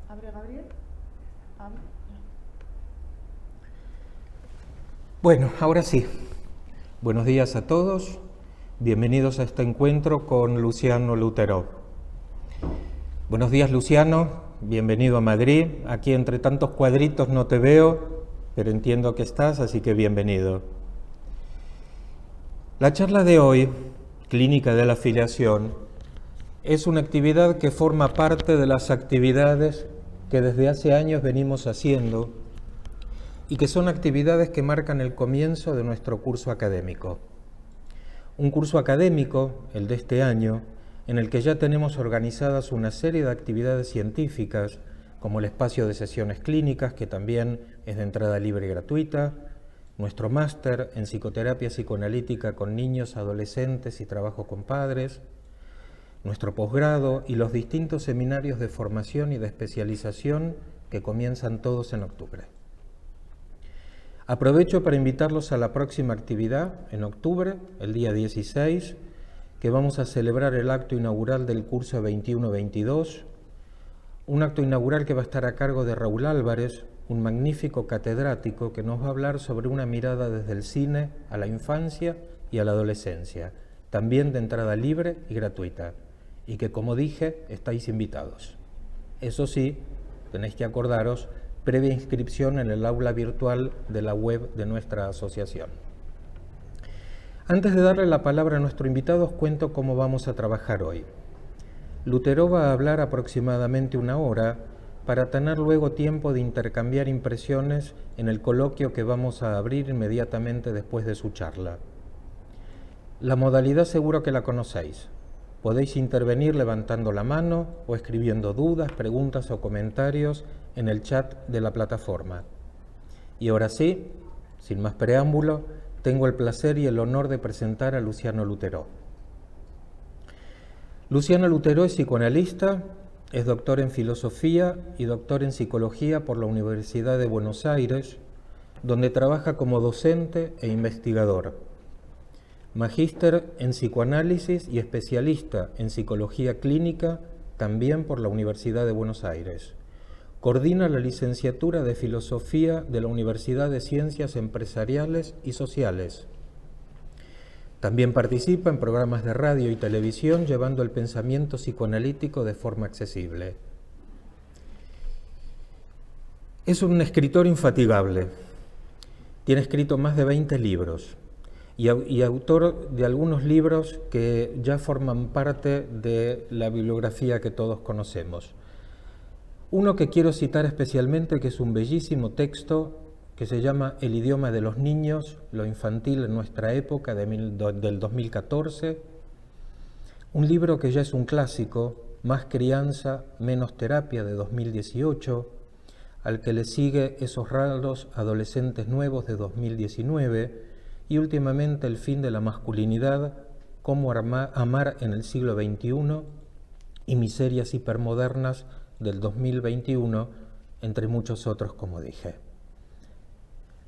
Abre, Gabriel. Abre. Bueno, ahora sí. Buenos días a todos. Bienvenidos a este encuentro con Luciano Lutero. Buenos días, Luciano. Bienvenido a Madrid. Aquí entre tantos cuadritos no te veo, pero entiendo que estás, así que bienvenido. La charla de hoy, Clínica de la Afiliación, es una actividad que forma parte de las actividades que desde hace años venimos haciendo y que son actividades que marcan el comienzo de nuestro curso académico. Un curso académico, el de este año, en el que ya tenemos organizadas una serie de actividades científicas, como el espacio de sesiones clínicas, que también es de entrada libre y gratuita, nuestro máster en psicoterapia psicoanalítica con niños, adolescentes y trabajo con padres, nuestro posgrado y los distintos seminarios de formación y de especialización que comienzan todos en octubre. Aprovecho para invitarlos a la próxima actividad, en octubre, el día 16, que vamos a celebrar el acto inaugural del curso 21-22, un acto inaugural que va a estar a cargo de Raúl Álvarez, un magnífico catedrático que nos va a hablar sobre una mirada desde el cine a la infancia y a la adolescencia, también de entrada libre y gratuita, y que, como dije, estáis invitados. Eso sí, tenéis que acordaros, previa inscripción en el aula virtual de la web de nuestra asociación. Antes de darle la palabra a nuestro invitado, os cuento cómo vamos a trabajar hoy. Lutero va a hablar aproximadamente una hora para tener luego tiempo de intercambiar impresiones en el coloquio que vamos a abrir inmediatamente después de su charla. La modalidad seguro que la conocéis. Podéis intervenir levantando la mano o escribiendo dudas, preguntas o comentarios en el chat de la plataforma. Y ahora sí, sin más preámbulo, tengo el placer y el honor de presentar a Luciano Lutero. Luciano Lutero es psicoanalista, es doctor en filosofía y doctor en psicología por la Universidad de Buenos Aires, donde trabaja como docente e investigador. Magíster en psicoanálisis y especialista en psicología clínica, también por la Universidad de Buenos Aires. Coordina la licenciatura de Filosofía de la Universidad de Ciencias Empresariales y Sociales. También participa en programas de radio y televisión llevando el pensamiento psicoanalítico de forma accesible. Es un escritor infatigable. Tiene escrito más de 20 libros. Y autor de algunos libros que ya forman parte de la bibliografía que todos conocemos. Uno que quiero citar especialmente, que es un bellísimo texto que se llama El idioma de los niños, lo infantil en nuestra época, del 2014. Un libro que ya es un clásico, Más crianza, menos terapia, de 2018, al que le sigue Esos raros adolescentes nuevos, de 2019, y últimamente El fin de la masculinidad, Cómo amar en el siglo XXI y Miserias hipermodernas, del 2021, entre muchos otros, como dije.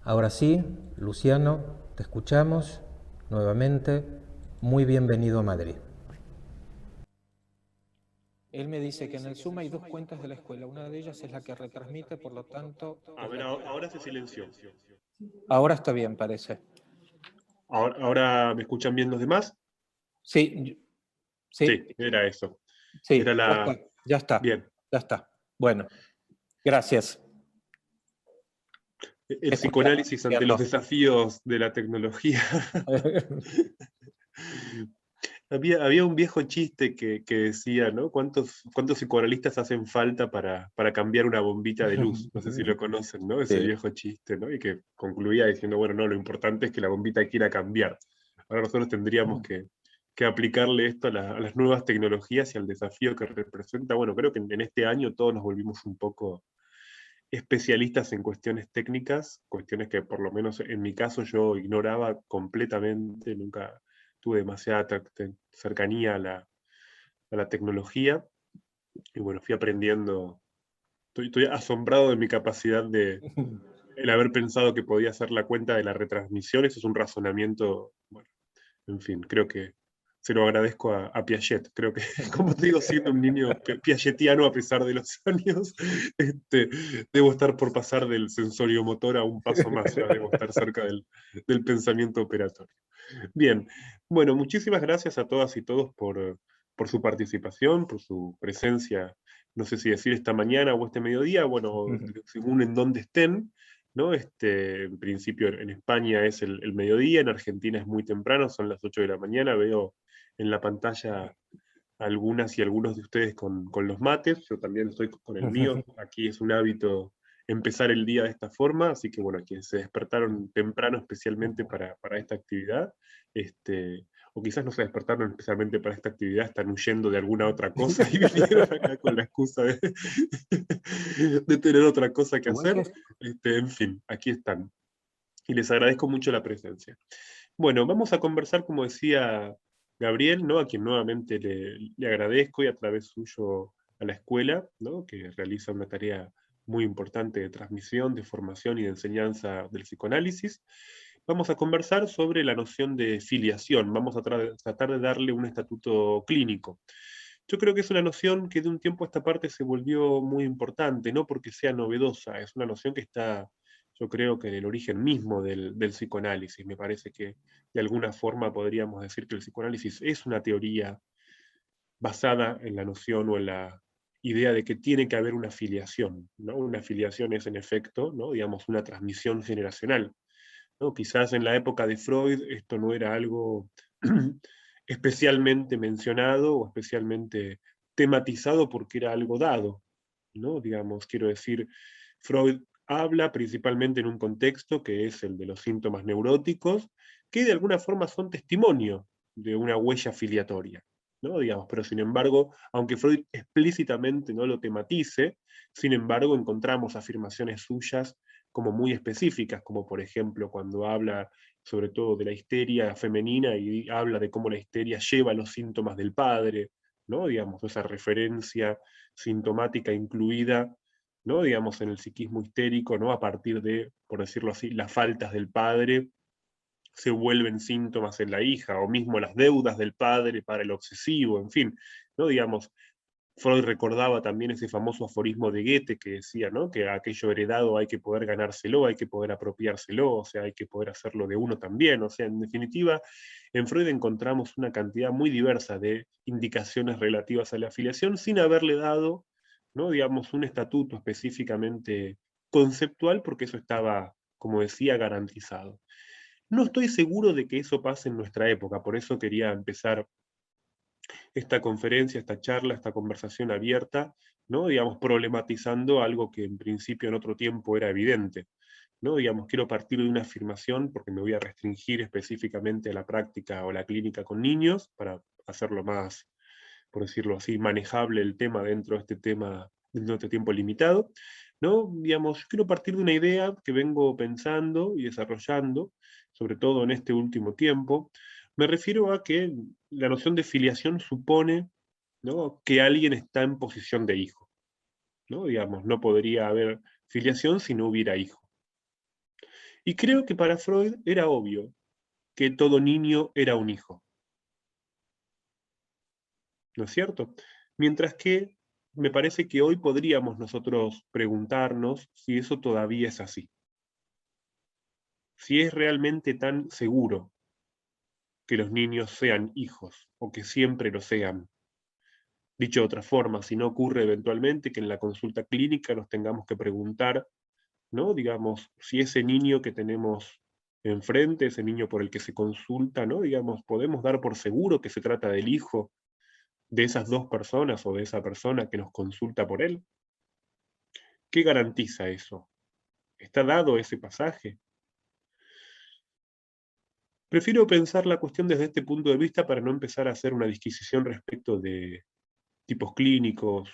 Ahora sí, Luciano, te escuchamos nuevamente. Muy bienvenido a Madrid. Él me dice que en el Zoom hay dos cuentas de la escuela. Una de ellas es la que retransmite, por lo tanto... A ver, ahora se silenció. Ahora está bien, parece. ¿Ahora me escuchan bien los demás? Sí, sí, era eso. Sí, Era ya está. Bien. Ya está. Bueno, gracias. El psicoanálisis ante los desafíos de la tecnología. Había un viejo chiste que decía, ¿no? ¿Cuántos psicoanalistas hacen falta para cambiar una bombita de luz? No sé si lo conocen, ¿no? Ese viejo chiste, ¿no? Y que concluía diciendo, bueno, no, lo importante es que la bombita quiera cambiar. Ahora nosotros tendríamos que aplicarle esto a las nuevas tecnologías y al desafío que representa. Bueno, creo que en este año todos nos volvimos un poco especialistas en cuestiones técnicas, cuestiones que por lo menos en mi caso yo ignoraba completamente, nunca tuve demasiada cercanía a la tecnología, y bueno, fui aprendiendo, estoy asombrado de mi capacidad el haber pensado que podía hacer la cuenta de la retransmisión. Eso es un razonamiento, bueno, en fin, creo que se lo agradezco a Piaget. Creo que, como te digo, siendo un niño piagetiano a pesar de los años, debo estar por pasar del sensorio motor a un paso más, ya debo estar cerca del pensamiento operatorio. Bien, bueno, muchísimas gracias a todas y todos por su participación, por su presencia, no sé si decir esta mañana o este mediodía, bueno, según en dónde estén, ¿no? En principio en España es el mediodía, en Argentina es muy temprano, son las 8 de la mañana, veo en la pantalla algunas y algunos de ustedes con los mates, yo también estoy con el mío, aquí es un hábito empezar el día de esta forma, así que bueno, quienes se despertaron temprano especialmente para esta actividad, o quizás no se despertaron especialmente para esta actividad, están huyendo de alguna otra cosa y vinieron acá con la excusa de tener otra cosa que hacer, en fin, aquí están. Y les agradezco mucho la presencia. Bueno, vamos a conversar, como decía Gabriel, ¿no? A quien nuevamente le agradezco y a través suyo a la escuela, ¿no? Que realiza una tarea muy importante de transmisión, de formación y de enseñanza del psicoanálisis. Vamos a conversar sobre la noción de filiación, vamos a tratar de darle un estatuto clínico. Yo creo que es una noción que de un tiempo a esta parte se volvió muy importante, no porque sea novedosa, es una noción que está, yo creo que en el origen mismo del psicoanálisis. Me parece que de alguna forma podríamos decir que el psicoanálisis es una teoría basada en la noción o en la idea de que tiene que haber una filiación, ¿no? Una filiación es en efecto, ¿no? Digamos, una transmisión generacional, ¿no? Quizás en la época de Freud esto no era algo especialmente mencionado o especialmente tematizado porque era algo dado, ¿no? Digamos, quiero decir, Freud habla principalmente en un contexto que es el de los síntomas neuróticos, que de alguna forma son testimonio de una huella filiatoria, ¿no? Digamos, pero sin embargo, aunque Freud explícitamente no lo tematice, sin embargo encontramos afirmaciones suyas como muy específicas, como por ejemplo cuando habla sobre todo de la histeria femenina y habla de cómo la histeria lleva los síntomas del padre, ¿no? Digamos, esa referencia sintomática incluida, ¿no? Digamos, en el psiquismo histérico, ¿no? A partir de, por decirlo así, las faltas del padre se vuelven síntomas en la hija, o mismo las deudas del padre para el obsesivo, en fin, ¿no? Digamos, Freud recordaba también ese famoso aforismo de Goethe que decía, ¿no? Que aquello heredado hay que poder ganárselo, hay que poder apropiárselo, o sea, hay que poder hacerlo de uno también. O sea, en definitiva, en Freud encontramos una cantidad muy diversa de indicaciones relativas a la afiliación sin haberle dado, ¿no? Digamos, un estatuto específicamente conceptual, porque eso estaba, como decía, garantizado. No estoy seguro de que eso pase en nuestra época, por eso quería empezar esta conferencia, esta charla, esta conversación abierta, ¿no? Digamos, problematizando algo que en principio en otro tiempo era evidente, ¿no? Digamos, quiero partir de una afirmación, porque me voy a restringir específicamente a la práctica o la clínica con niños, para hacerlo más, por decirlo así, manejable el tema dentro de este tema, dentro de este tiempo limitado, ¿no? Digamos, quiero partir de una idea que vengo pensando y desarrollando, sobre todo en este último tiempo. Me refiero a que la noción de filiación supone, ¿no? Que alguien está en posición de hijo, ¿no? Digamos, no podría haber filiación si no hubiera hijo. Y creo que para Freud era obvio que todo niño era un hijo, ¿no es cierto? Mientras que me parece que hoy podríamos nosotros preguntarnos si eso todavía es así. Si es realmente tan seguro que los niños sean hijos o que siempre lo sean. Dicho de otra forma, si no ocurre eventualmente que en la consulta clínica nos tengamos que preguntar, ¿no? Digamos, si ese niño que tenemos enfrente, ese niño por el que se consulta, ¿no? Digamos, podemos dar por seguro que se trata del hijo de esas dos personas o de esa persona que nos consulta por él. ¿Qué garantiza eso? ¿Está dado ese pasaje? Prefiero pensar la cuestión desde este punto de vista para no empezar a hacer una disquisición respecto de tipos clínicos,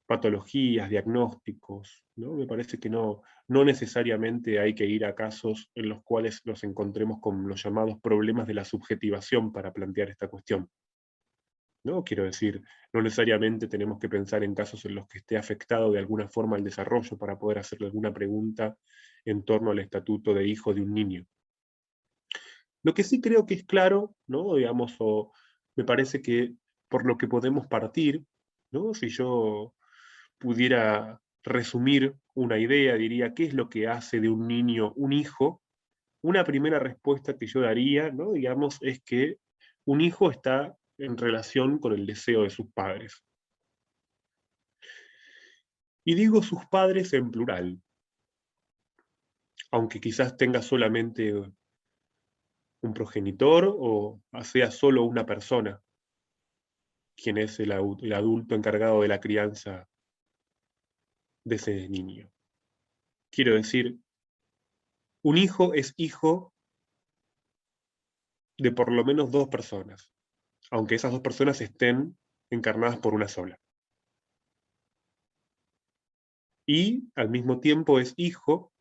patologías, diagnósticos, ¿no? Me parece que no necesariamente hay que ir a casos en los cuales nos encontremos con los llamados problemas de la subjetivación para plantear esta cuestión, ¿no? Quiero decir, no necesariamente tenemos que pensar en casos en los que esté afectado de alguna forma el desarrollo para poder hacerle alguna pregunta en torno al estatuto de hijo de un niño. Lo que sí creo que es claro, ¿no? Digamos, o me parece que por lo que podemos partir, ¿no? Si yo pudiera resumir una idea, diría, ¿qué es lo que hace de un niño un hijo? Una primera respuesta que yo daría, ¿no? Digamos, es que un hijo está en relación con el deseo de sus padres. Y digo sus padres en plural, aunque quizás tenga solamente un progenitor o sea solo una persona quien es el adulto encargado de la crianza de ese niño. Quiero decir, un hijo es hijo de por lo menos dos personas, aunque esas dos personas estén encarnadas por una sola. Y al mismo tiempo es hijo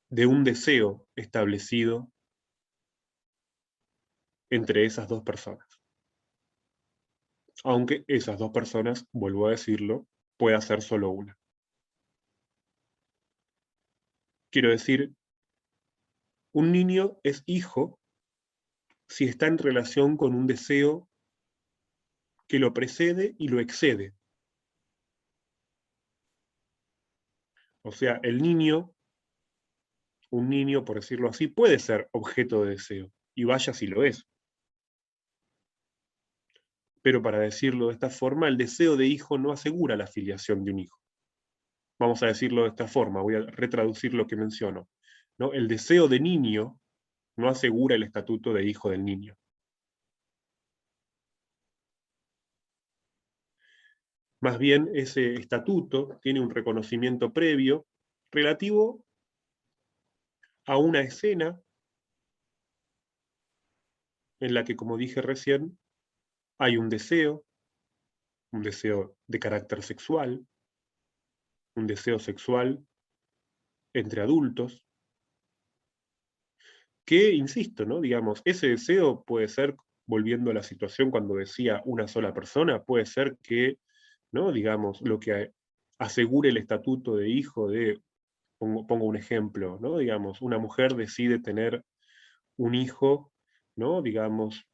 de un deseo establecido entre esas dos personas. Aunque esas dos personas, vuelvo a decirlo, pueda ser solo una. Quiero decir, un niño es hijo si está en relación con un deseo que lo precede y lo excede. O sea, un niño, por decirlo así, puede ser objeto de deseo, y vaya si lo es. Pero para decirlo de esta forma, el deseo de hijo no asegura la filiación de un hijo. Vamos a decirlo de esta forma, voy a retraducir lo que menciono, ¿no? El deseo de niño no asegura el estatuto de hijo del niño. Más bien, ese estatuto tiene un reconocimiento previo relativo a una escena en la que, como dije recién, hay un deseo de carácter sexual, un deseo sexual entre adultos, que, insisto, ¿no? Digamos, ese deseo puede ser, volviendo a la situación cuando decía una sola persona, puede ser que, ¿no? Digamos, lo que asegure el estatuto de hijo de, pongo un ejemplo, ¿no? Digamos, una mujer decide tener un hijo, ¿no? Digamos,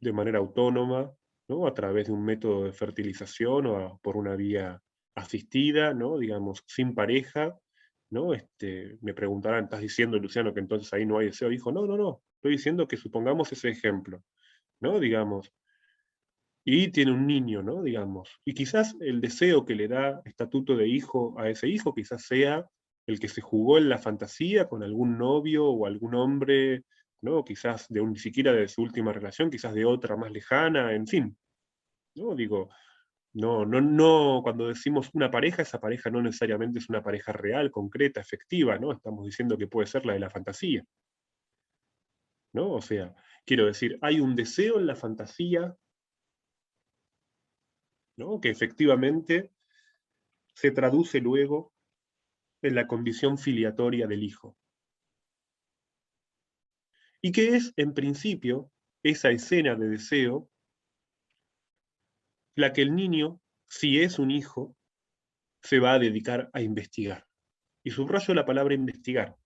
de manera autónoma, ¿no? A través de un método de fertilización o por una vía asistida, ¿no? Digamos, sin pareja, ¿no? Me preguntarán, ¿estás diciendo, Luciano, que entonces ahí no hay deseo de hijo? No, no, no. Estoy diciendo que supongamos ese ejemplo, ¿no? Digamos, y tiene un niño, ¿no? Digamos, y quizás el deseo que le da estatuto de hijo a ese hijo quizás sea el que se jugó en la fantasía con algún novio o algún hombre, ¿no? Quizás ni siquiera de su última relación, quizás de otra más lejana, en fin, ¿no? Digo, no, cuando decimos una pareja, esa pareja no necesariamente es una pareja real, concreta, efectiva, ¿no? Estamos diciendo que puede ser la de la fantasía, ¿no? O sea, quiero decir, hay un deseo en la fantasía, ¿no? Que efectivamente se traduce luego en la condición filiatoria del hijo. Y que es, en principio, esa escena de deseo, la que el niño, si es un hijo, se va a dedicar a investigar. Y subrayo la palabra investigar,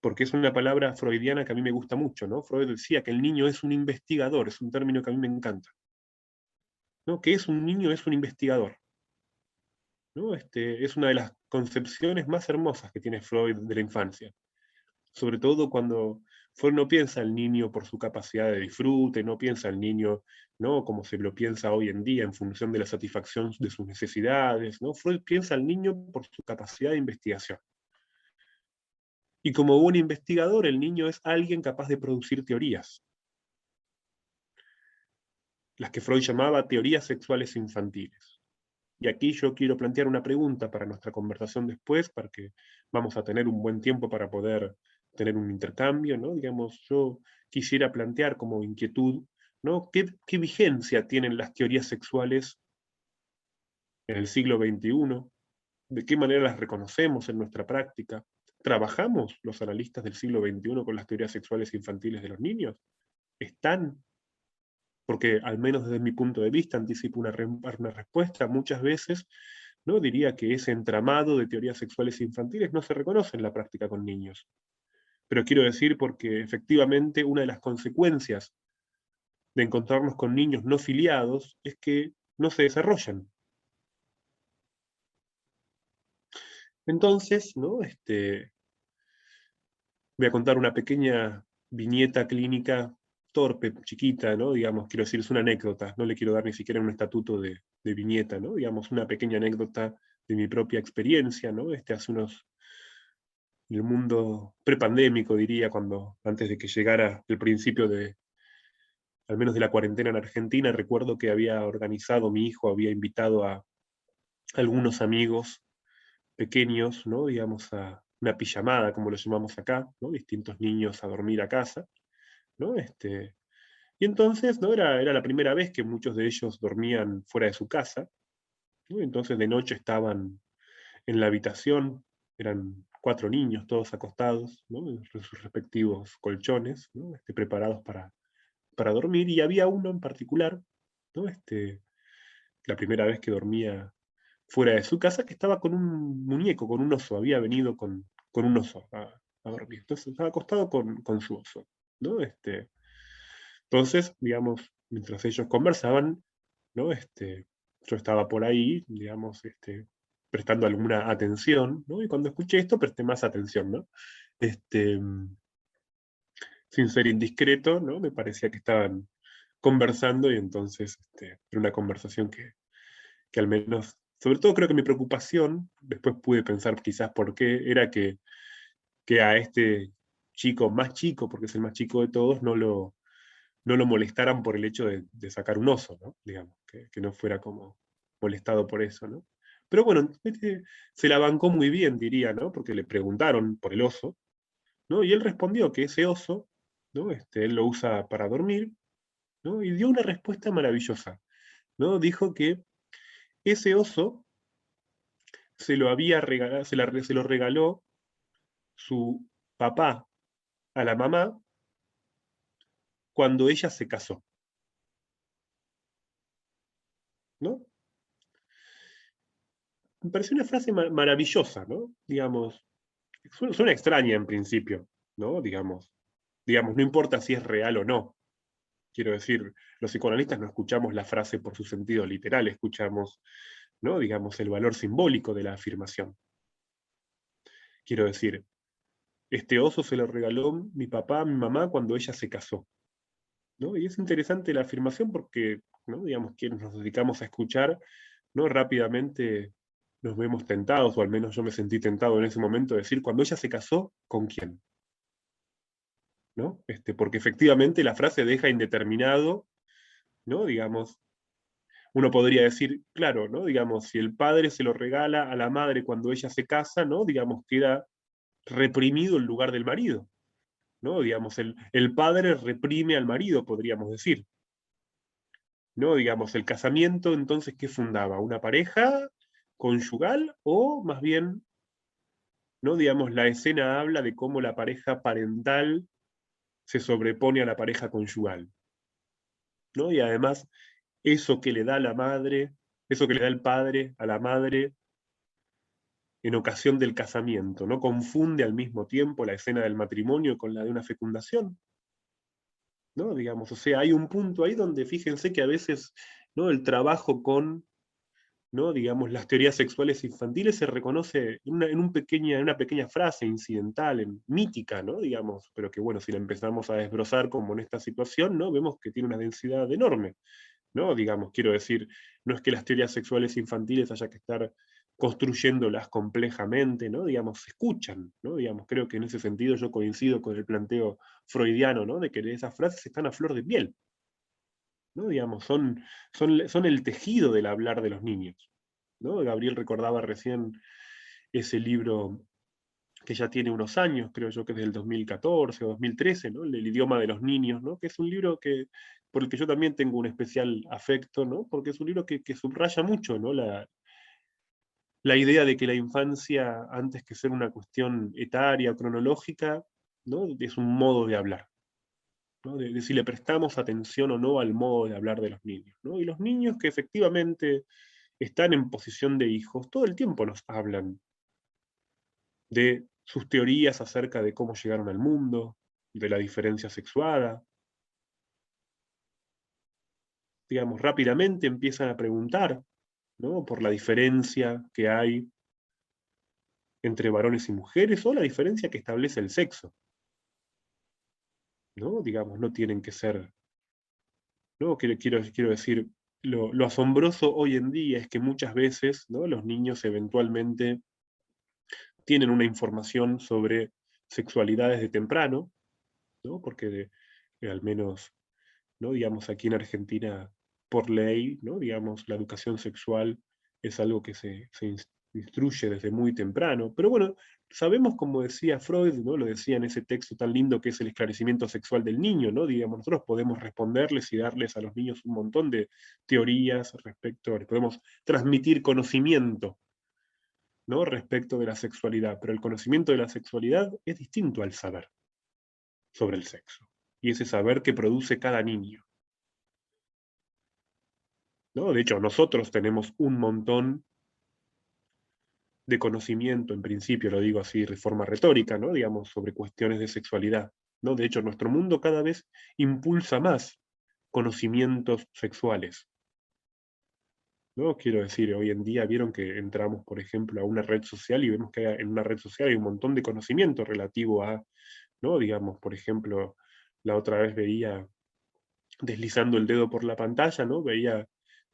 porque es una palabra freudiana que a mí me gusta mucho, ¿no? Freud decía que el niño es un investigador, es un término que a mí me encanta, ¿no? Que es un niño, es un investigador, ¿no? Es una de las concepciones más hermosas que tiene Freud de la infancia. Sobre todo cuando Freud no piensa al niño por su capacidad de disfrute, no piensa al niño, ¿no? Como se lo piensa hoy en día en función de la satisfacción de sus necesidades, ¿no? Freud piensa al niño por su capacidad de investigación. Y como buen investigador, el niño es alguien capaz de producir teorías, las que Freud llamaba teorías sexuales infantiles. Y aquí yo quiero plantear una pregunta para nuestra conversación después, para que vamos a tener un buen tiempo para poder tener un intercambio, ¿no? Digamos, yo quisiera plantear como inquietud, ¿no? ¿Qué vigencia tienen las teorías sexuales en el siglo XXI? ¿De qué manera las reconocemos en nuestra práctica? ¿Trabajamos los analistas del siglo XXI con las teorías sexuales infantiles de los niños? ¿Están? Porque al menos desde mi punto de vista, anticipo una respuesta, muchas veces no diría que ese entramado de teorías sexuales infantiles no se reconoce en la práctica con niños. Pero quiero decir porque efectivamente una de las consecuencias de encontrarnos con niños no filiados es que no se desarrollan. Entonces, ¿no? Voy a contar una pequeña viñeta clínica torpe, chiquita, ¿no? Digamos, quiero decir, es una anécdota, no le quiero dar ni siquiera un estatuto de viñeta, ¿no? Digamos, una pequeña anécdota de mi propia experiencia, ¿no? Hace unos, en el mundo prepandémico, diría, antes de que llegara el principio al menos de la cuarentena en Argentina, recuerdo que había organizado, mi hijo había invitado a algunos amigos pequeños, ¿no? Digamos, a una pijamada, como lo llamamos acá, ¿no? Distintos niños a dormir a casa, ¿no? Y entonces, ¿no? Era la primera vez que muchos de ellos dormían fuera de su casa, ¿no? Entonces de noche estaban en la habitación, eran 4 niños, todos acostados, ¿no? En sus respectivos colchones, ¿no? Preparados para dormir, y había uno en particular, ¿no? La primera vez que dormía fuera de su casa, que estaba con un muñeco, con un oso, había venido con un oso a dormir. Entonces estaba acostado con su oso, ¿no? Entonces, digamos, mientras ellos conversaban, ¿no? Yo estaba por ahí, digamos, prestando alguna atención, ¿no? Y cuando escuché esto, presté más atención, ¿no? Este, Sin ser indiscreto, ¿no? Me parecía que estaban conversando, y entonces era una conversación que al menos, sobre todo creo que mi preocupación, después pude pensar quizás por qué, era que a este chico más chico, porque es el más chico de todos, no lo molestaran por el hecho de sacar un oso, ¿no? Digamos, que no fuera como molestado por eso, ¿no? Pero bueno, se la bancó muy bien, diría, ¿no? Porque le preguntaron por el oso, ¿no? Y él respondió que ese oso, ¿no? Él lo usa para dormir, ¿no? Y dio una respuesta maravillosa, ¿no? Dijo que ese oso se lo había regalado, se lo regaló su papá a la mamá cuando ella se casó, ¿no? Me pareció una frase maravillosa, ¿no? Digamos, suena extraña en principio, ¿no? Digamos, no importa si es real o no. Quiero decir, los psicoanalistas no escuchamos la frase por su sentido literal, escuchamos, ¿no? Digamos, el valor simbólico de la afirmación. Quiero decir, este oso se lo regaló mi papá a mi mamá cuando ella se casó, ¿no? Y es interesante la afirmación porque, ¿no? Digamos, quienes nos dedicamos a escuchar, ¿no? Rápidamente nos vemos tentados, o al menos yo me sentí tentado en ese momento, de decir, cuando ella se casó, ¿con quién? ¿No? Porque efectivamente la frase deja indeterminado, ¿no? Digamos, uno podría decir, claro, ¿no? Digamos, si el padre se lo regala a la madre cuando ella se casa, ¿no? Digamos, queda reprimido el lugar del marido, ¿no? Digamos, el padre reprime al marido, podríamos decir, ¿no? Digamos, el casamiento, entonces, ¿qué fundaba? ¿Una pareja conyugal o más bien, ¿no? Digamos, la escena habla de cómo la pareja parental se sobrepone a la pareja conyugal, ¿no? Y además, eso que le da la madre, eso que le da el padre a la madre en ocasión del casamiento, ¿no? Confunde al mismo tiempo la escena del matrimonio con la de una fecundación, ¿no? Digamos, o sea, hay un punto ahí donde fíjense que a veces, ¿no? El trabajo con, ¿no? Digamos, las teorías sexuales infantiles se reconoce en una pequeña frase incidental, mítica, ¿no? Digamos, pero que bueno, si la empezamos a desbrozar como en esta situación, ¿no? Vemos que tiene una densidad enorme, ¿no? Digamos, quiero decir, no es que las teorías sexuales infantiles haya que estar construyéndolas complejamente, ¿no? Digamos, se escuchan, ¿no? Digamos, creo que en ese sentido yo coincido con el planteo freudiano, ¿no? De que esas frases están a flor de piel, ¿no? Digamos, son el tejido del hablar de los niños, ¿no? Gabriel recordaba recién ese libro que ya tiene unos años, creo yo que es del 2014 o 2013, ¿no? El idioma de los niños, ¿no? Que es un libro por el que yo también tengo un especial afecto, ¿no? Porque es un libro que subraya mucho, ¿no? La idea de que la infancia, antes que ser una cuestión etaria o cronológica, ¿no? Es un modo de hablar, ¿no? De si le prestamos atención o no al modo de hablar de los niños, ¿no? Y los niños que efectivamente están en posición de hijos, todo el tiempo nos hablan de sus teorías acerca de cómo llegaron al mundo, de la diferencia sexuada, digamos, rápidamente empiezan a preguntar, ¿no? Por la diferencia que hay entre varones y mujeres, o la diferencia que establece el sexo, ¿no? Digamos, no tienen que ser, ¿no? Quiero decir, lo asombroso hoy en día es que muchas veces, ¿no? Los niños eventualmente tienen una información sobre sexualidades de temprano, ¿no? Porque al menos, ¿no? Digamos, aquí en Argentina, por ley, ¿no? Digamos, la educación sexual es algo que se instruye desde muy temprano. Pero bueno, sabemos, como decía Freud, ¿no? Lo decía en ese texto tan lindo que es el esclarecimiento sexual del niño, ¿no? Digamos, nosotros podemos responderles y darles a los niños un montón de teorías respecto, les podemos transmitir conocimiento, ¿no? Respecto de la sexualidad, pero el conocimiento de la sexualidad es distinto al saber sobre el sexo, y ese saber que produce cada niño, ¿no? De hecho, nosotros tenemos un montón de conocimiento, en principio, lo digo así de forma retórica, ¿no? Digamos, sobre cuestiones de sexualidad, ¿no? De hecho, nuestro mundo cada vez impulsa más conocimientos sexuales, ¿no? Quiero decir, hoy en día vieron que entramos, por ejemplo, a una red social y vemos que en una red social hay un montón de conocimiento relativo a, ¿no? Digamos, por ejemplo, la otra vez veía, deslizando el dedo por la pantalla, ¿no? Veía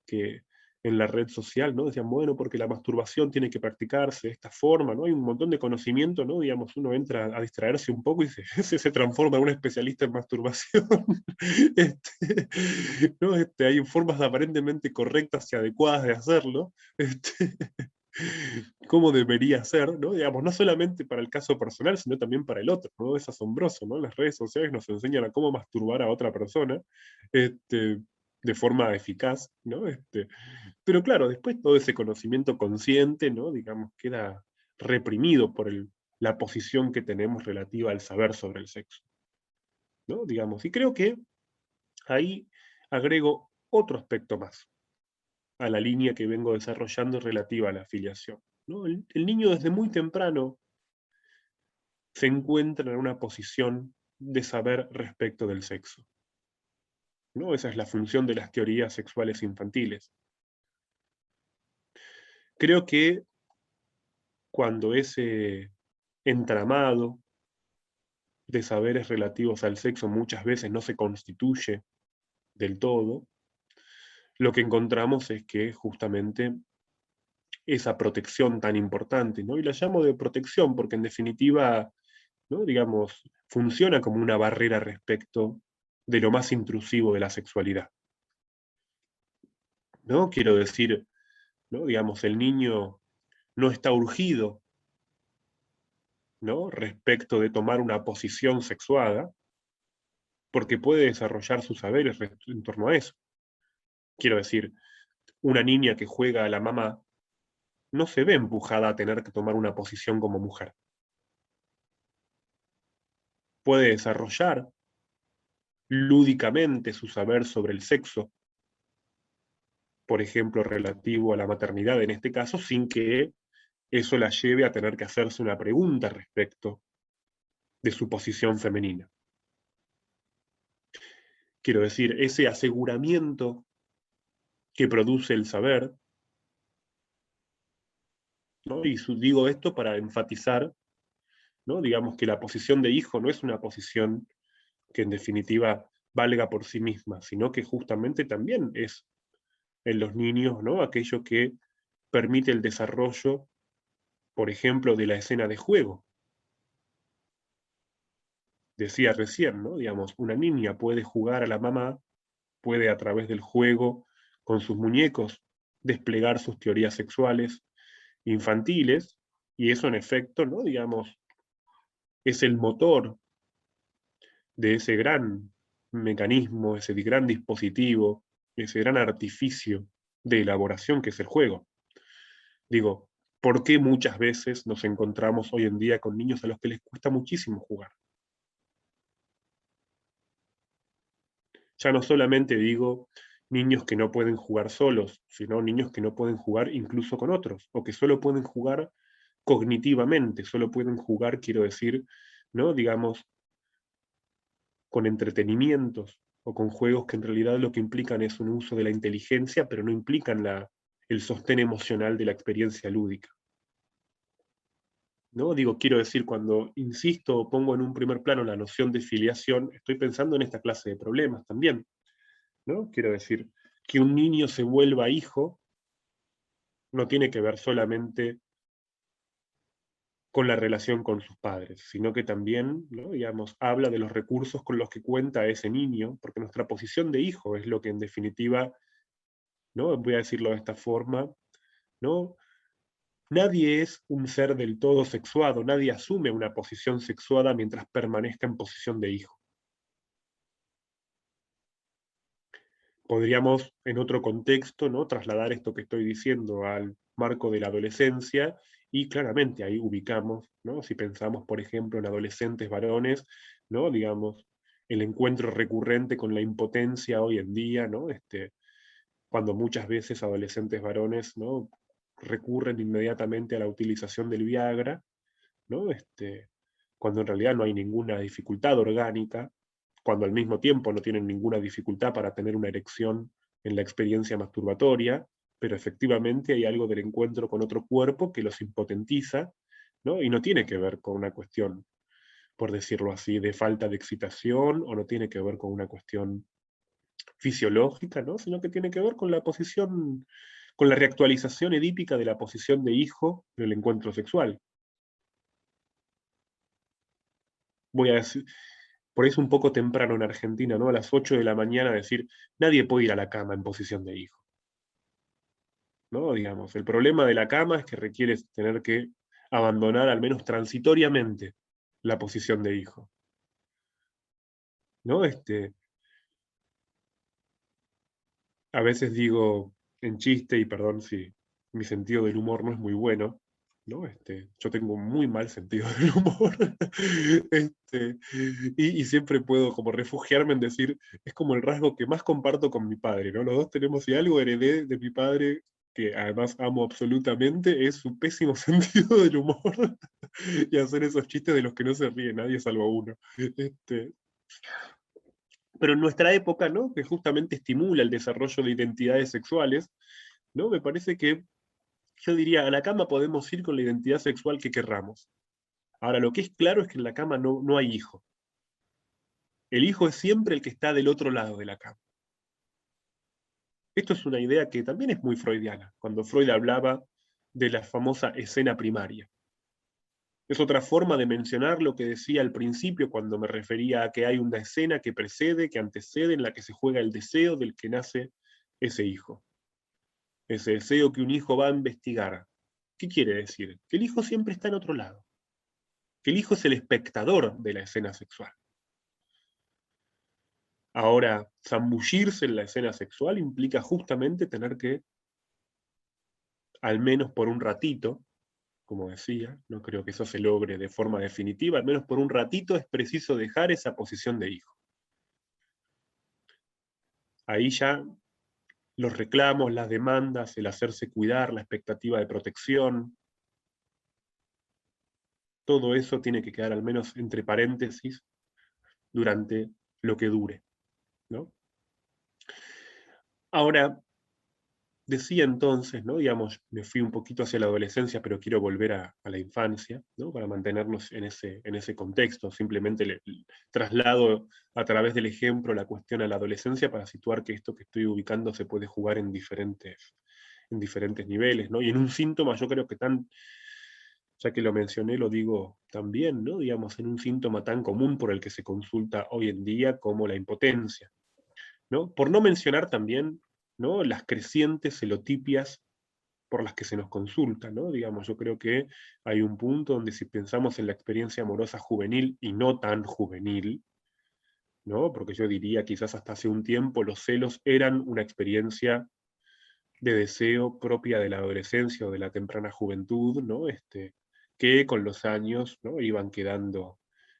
que en la red social, ¿no? Decían, bueno, porque la masturbación tiene que practicarse de esta forma, ¿no? Hay un montón de conocimiento, ¿no? Digamos, uno entra a distraerse un poco y se transforma en un especialista en masturbación. ¿No? Hay formas aparentemente correctas y adecuadas de hacerlo. Cómo debería ser, ¿no? Digamos, no solamente para el caso personal, sino también para el otro, ¿no? Es asombroso, ¿no? Las redes sociales nos enseñan a cómo masturbar a otra persona, de forma eficaz, ¿no? Pero claro, después todo ese conocimiento consciente, ¿no? Digamos, queda reprimido por la posición que tenemos relativa al saber sobre el sexo, ¿no? Digamos, y creo que ahí agrego otro aspecto más a la línea que vengo desarrollando relativa a la afiliación, ¿no? El niño desde muy temprano se encuentra en una posición de saber respecto del sexo, ¿no? Esa es la función de las teorías sexuales infantiles. Creo que cuando ese entramado de saberes relativos al sexo muchas veces no se constituye del todo, lo que encontramos es que justamente esa protección tan importante, ¿no? Y la llamo de protección porque en definitiva, ¿no? Digamos, funciona como una barrera respecto de lo más intrusivo de la sexualidad, ¿no? Quiero decir, ¿no? Digamos, el niño no está urgido, ¿no? Respecto de tomar una posición sexuada, porque puede desarrollar sus saberes en torno a eso. Quiero decir, una niña que juega a la mamá no se ve empujada a tener que tomar una posición como mujer. Puede desarrollar lúdicamente su saber sobre el sexo, por ejemplo, relativo a la maternidad en este caso, sin que eso la lleve a tener que hacerse una pregunta respecto de su posición femenina. Quiero decir, ese aseguramiento que produce el saber, ¿no? Y digo esto para enfatizar, ¿no? Digamos que la posición de hijo no es una posición que en definitiva valga por sí misma, sino que justamente también es en los niños, ¿no? Aquello que permite el desarrollo, por ejemplo, de la escena de juego. Decía recién, ¿no? Digamos, una niña puede jugar a la mamá, puede a través del juego con sus muñecos desplegar sus teorías sexuales infantiles, y eso en efecto, ¿no? Digamos, es el motor de ese gran mecanismo, ese gran dispositivo, ese gran artificio de elaboración que es el juego. Digo, ¿por qué muchas veces nos encontramos hoy en día con niños a los que les cuesta muchísimo jugar? Ya no solamente digo niños que no pueden jugar solos, sino niños que no pueden jugar incluso con otros, o que solo pueden jugar cognitivamente, solo pueden jugar, quiero decir, ¿no? Digamos, con entretenimientos o con juegos que en realidad lo que implican es un uso de la inteligencia, pero no implican el sostén emocional de la experiencia lúdica. ¿No? Digo, quiero decir, cuando insisto o pongo en un primer plano la noción de filiación, estoy pensando en esta clase de problemas también, ¿no? Quiero decir, que un niño se vuelva hijo no tiene que ver solamente con la relación con sus padres, sino que también, ¿no? Digamos, habla de los recursos con los que cuenta ese niño, porque nuestra posición de hijo es lo que en definitiva, ¿no? Voy a decirlo de esta forma, ¿no? Nadie es un ser del todo sexuado, nadie asume una posición sexuada mientras permanezca en posición de hijo. Podríamos, en otro contexto, ¿no? Trasladar esto que estoy diciendo al marco de la adolescencia, y claramente ahí ubicamos, ¿no? Si pensamos, por ejemplo, en adolescentes varones, ¿no? Digamos, el encuentro recurrente con la impotencia hoy en día, ¿no? Cuando muchas veces adolescentes varones, ¿no? recurren inmediatamente a la utilización del Viagra, ¿no? Cuando en realidad no hay ninguna dificultad orgánica, cuando al mismo tiempo no tienen ninguna dificultad para tener una erección en la experiencia masturbatoria, pero efectivamente hay algo del encuentro con otro cuerpo que los impotentiza, ¿no? Y no tiene que ver con una cuestión, por decirlo así, de falta de excitación, o no tiene que ver con una cuestión fisiológica, ¿no? Sino que tiene que ver con la posición, con la reactualización edípica de la posición de hijo del encuentro sexual. Voy a decir, por eso un poco temprano en Argentina, ¿no? A las 8 de la mañana decir, nadie puede ir a la cama en posición de hijo, ¿no? Digamos, el problema de la cama es que requiere tener que abandonar al menos transitoriamente la posición de hijo, ¿no? A veces digo en chiste, y perdón si mi sentido del humor no es muy bueno, ¿no? Yo tengo un muy mal sentido del humor, y siempre puedo como refugiarme en decir, es como el rasgo que más comparto con mi padre, ¿no? Los dos tenemos, si algo heredé de mi padre, que además amo absolutamente, es su pésimo sentido del humor, y hacer esos chistes de los que no se ríe nadie salvo uno. Pero en nuestra época, ¿no? Que justamente estimula el desarrollo de identidades sexuales, ¿no? Me parece que, yo diría, a la cama podemos ir con la identidad sexual que querramos. Ahora, lo que es claro es que en la cama no hay hijo. El hijo es siempre el que está del otro lado de la cama. Esto es una idea que también es muy freudiana, cuando Freud hablaba de la famosa escena primaria. Es otra forma de mencionar lo que decía al principio cuando me refería a que hay una escena que precede, que antecede, en la que se juega el deseo del que nace ese hijo. Ese deseo que un hijo va a investigar. ¿Qué quiere decir? Que el hijo siempre está en otro lado. Que el hijo es el espectador de la escena sexual. Ahora, zambullirse en la escena sexual implica justamente tener que, al menos por un ratito, como decía, no creo que eso se logre de forma definitiva, al menos por un ratito es preciso dejar esa posición de hijo. Ahí ya los reclamos, las demandas, el hacerse cuidar, la expectativa de protección, todo eso tiene que quedar al menos entre paréntesis durante lo que dure, ¿no? Ahora, decía entonces, ¿no? Digamos, me fui un poquito hacia la adolescencia, pero quiero volver a la infancia, ¿no? Para mantenernos en ese contexto. Simplemente le traslado a través del ejemplo la cuestión a la adolescencia para situar que esto que estoy ubicando se puede jugar en diferentes niveles, ¿no? Y en un síntoma, yo creo que ya que lo mencioné, lo digo también, ¿no? Digamos, en un síntoma tan común por el que se consulta hoy en día como la impotencia, ¿no? Por no mencionar también, ¿no? las crecientes celotipias por las que se nos consulta, ¿no? Digamos, yo creo que hay un punto donde si pensamos en la experiencia amorosa juvenil y no tan juvenil, ¿no? Porque yo diría quizás hasta hace un tiempo los celos eran una experiencia de deseo propia de la adolescencia o de la temprana juventud, ¿no? Que con los años, ¿no? iban quedando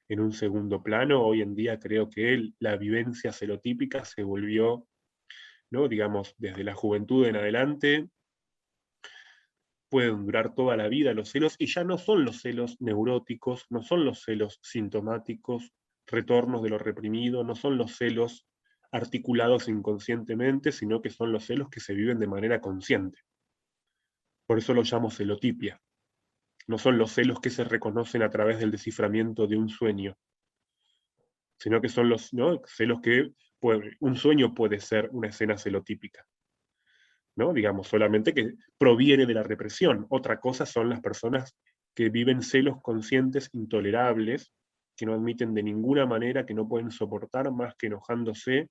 en un segundo plano. Hoy en día creo que la vivencia celotípica se volvió, ¿no? digamos, desde la juventud en adelante, pueden durar toda la vida los celos, y ya no son los celos neuróticos, no son los celos sintomáticos, retornos de lo reprimido, no son los celos articulados inconscientemente, sino que son los celos que se viven de manera consciente. Por eso lo llamo celotipia. No son los celos que se reconocen a través del desciframiento de un sueño, sino que son los, ¿no?, celos que un sueño puede ser una escena celotípica, ¿no? Digamos, solamente que proviene de la represión. Otra cosa son las personas que viven celos conscientes intolerables, que no admiten de ninguna manera, que no pueden soportar más que enojándose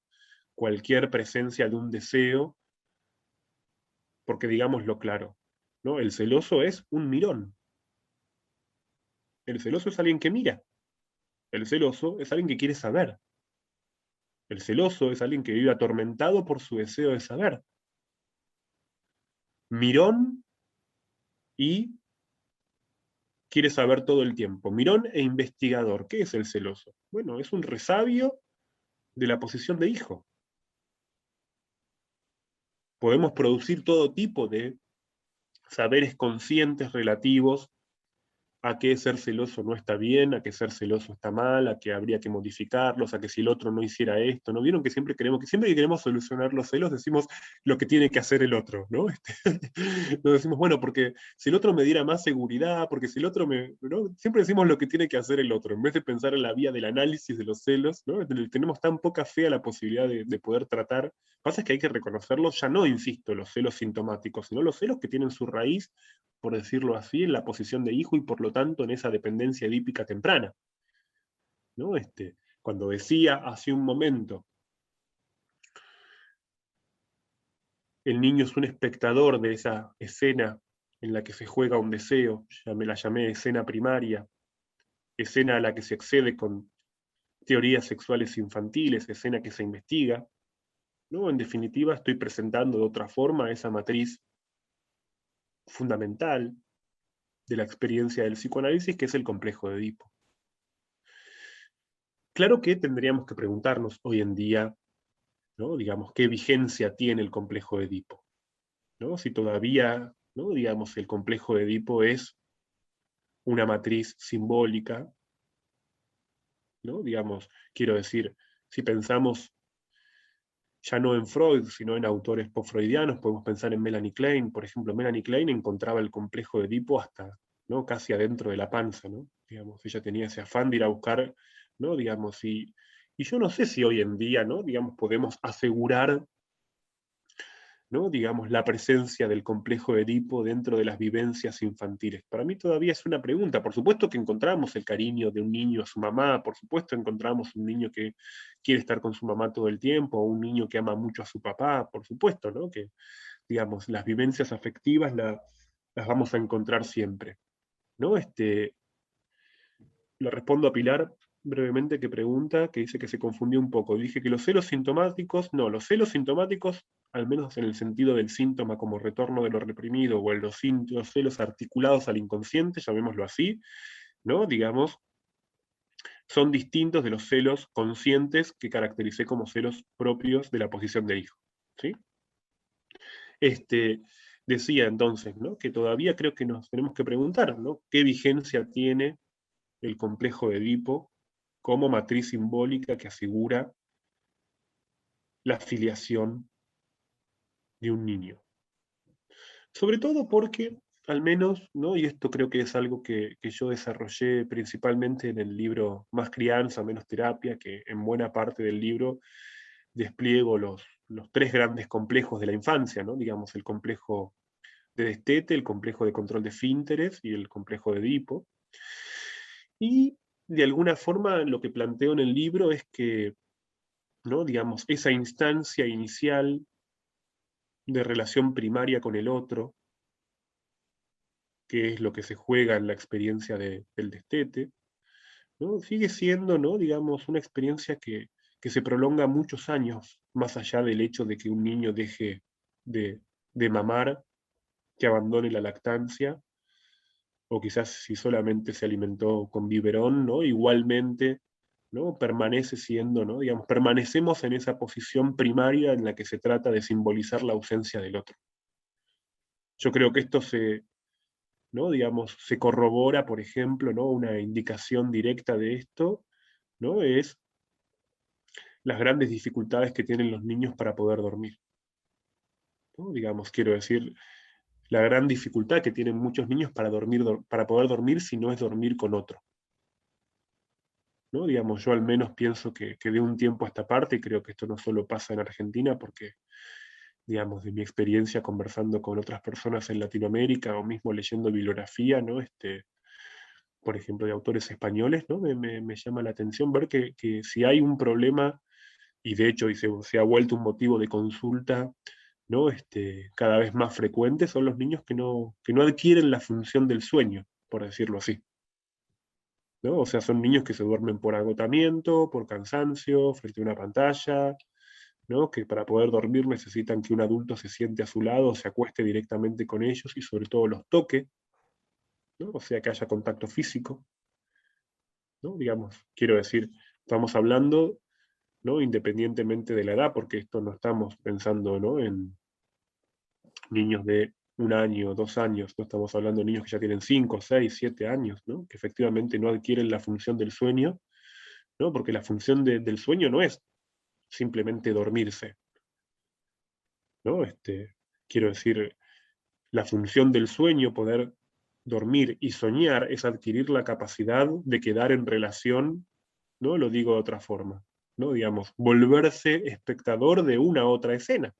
cualquier presencia de un deseo, porque digámoslo claro, ¿no? El celoso es un mirón. El celoso es alguien que mira. El celoso es alguien que quiere saber. El celoso es alguien que vive atormentado por su deseo de saber. Mirón y quiere saber todo el tiempo. Mirón e investigador. ¿Qué es el celoso? Bueno, es un resabio de la posición de hijo. Podemos producir todo tipo de saberes conscientes relativos a que ser celoso no está bien, a que ser celoso está mal, a que habría que modificarlos, a que si el otro no hiciera esto, ¿no? ¿Vieron que siempre que queremos solucionar los celos, decimos lo que tiene que hacer el otro, ¿no? Nos decimos, bueno, porque si el otro me diera más seguridad, porque si el otro ¿no? Siempre decimos lo que tiene que hacer el otro, en vez de pensar en la vía del análisis de los celos, ¿no? Tenemos tan poca fe a la posibilidad de poder tratar. Pasa es que hay que reconocerlos, ya no, insisto, los celos sintomáticos, sino los celos que tienen su raíz, por decirlo así, en la posición de hijo y por lo tanto en esa dependencia edípica temprana, ¿no? Cuando decía hace un momento, el niño es un espectador de esa escena en la que se juega un deseo, la llamé escena primaria, escena a la que se accede con teorías sexuales infantiles, escena que se investiga, ¿no? En definitiva, estoy presentando de otra forma esa matriz fundamental de la experiencia del psicoanálisis, que es el complejo de Edipo. Claro que tendríamos que preguntarnos hoy en día, ¿no? Digamos, ¿qué vigencia tiene el complejo de Edipo? ¿No? Si todavía, ¿no?, digamos, el complejo de Edipo es una matriz simbólica, ¿no? Digamos, quiero decir, si pensamos ya no en Freud, sino en autores post-freudianos, podemos pensar en Melanie Klein. Por ejemplo, Melanie Klein encontraba el complejo de Edipo hasta, ¿no?, casi adentro de la panza, ¿no? Digamos, ella tenía ese afán de ir a buscar, ¿no? Digamos, y yo no sé si hoy en día, ¿no?, digamos, podemos asegurar, ¿no?, digamos, la presencia del complejo de Edipo dentro de las vivencias infantiles. Para mí todavía es una pregunta. Por supuesto que encontramos el cariño de un niño a su mamá, por supuesto encontramos un niño que quiere estar con su mamá todo el tiempo, o un niño que ama mucho a su papá, por supuesto, ¿no?, que, digamos, las vivencias afectivas las vamos a encontrar siempre, ¿no? Le respondo a Pilar brevemente, que pregunta, que dice que se confundió un poco. Dije que los celos sintomáticos, no, los celos sintomáticos, al menos en el sentido del síntoma como retorno de lo reprimido, o los celos articulados al inconsciente, llamémoslo así, ¿no? Digamos, son distintos de los celos conscientes que caractericé como celos propios de la posición de hijo, ¿sí? Decía entonces, ¿no?, que todavía creo que nos tenemos que preguntar, ¿no?, qué vigencia tiene el complejo de Edipo como matriz simbólica que asegura la filiación de un niño. Sobre todo porque, al menos, ¿no?, y esto creo que es algo que yo desarrollé principalmente en el libro Más crianza, menos terapia, que en buena parte del libro despliego los tres grandes complejos de la infancia, ¿no? Digamos, el complejo de destete, el complejo de control de esfínteres y el complejo de Edipo. Y de alguna forma lo que planteo en el libro es que, ¿no?, digamos, esa instancia inicial de relación primaria con el otro, que es lo que se juega en la experiencia del destete, ¿no?, sigue siendo, ¿no?, digamos, una experiencia que se prolonga muchos años, más allá del hecho de que un niño deje de mamar, que abandone la lactancia, o quizás si solamente se alimentó con biberón, ¿no?, igualmente, ¿no?, permanece siendo, ¿no?, digamos, permanecemos en esa posición primaria en la que se trata de simbolizar la ausencia del otro. Yo creo que esto ¿no?, digamos, se corrobora, por ejemplo, ¿no?, una indicación directa de esto, ¿no?, es las grandes dificultades que tienen los niños para poder dormir, ¿no? Digamos, quiero decir, la gran dificultad que tienen muchos niños para para poder dormir si no es dormir con otro, ¿no? Digamos, yo al menos pienso que de un tiempo a esta parte, y creo que esto no solo pasa en Argentina, porque, digamos, de mi experiencia conversando con otras personas en Latinoamérica o mismo leyendo bibliografía, ¿no? Por ejemplo, de autores españoles, ¿no? Me llama la atención ver que si hay un problema, y de hecho se ha vuelto un motivo de consulta, ¿no? Cada vez más frecuente, son los niños que no adquieren la función del sueño, por decirlo así, ¿no? O sea, son niños que se duermen por agotamiento, por cansancio, frente a una pantalla, ¿no? Que para poder dormir necesitan que un adulto se siente a su lado, se acueste directamente con ellos y sobre todo los toque, ¿no? O sea, que haya contacto físico, ¿no? Digamos, quiero decir, estamos hablando, ¿no? Independientemente de la edad, porque esto no estamos pensando, ¿no? En niños de 1 año, 2 años, no estamos hablando de niños que ya tienen 5, 6, 7 años, ¿no? Que efectivamente no adquieren la función del sueño, ¿no? Porque la función del sueño no es simplemente dormirse, ¿no? Quiero decir, la función del sueño, poder dormir y soñar, es adquirir la capacidad de quedar en relación, ¿no? Lo digo de otra forma, ¿no? Digamos, volverse espectador de una otra escena,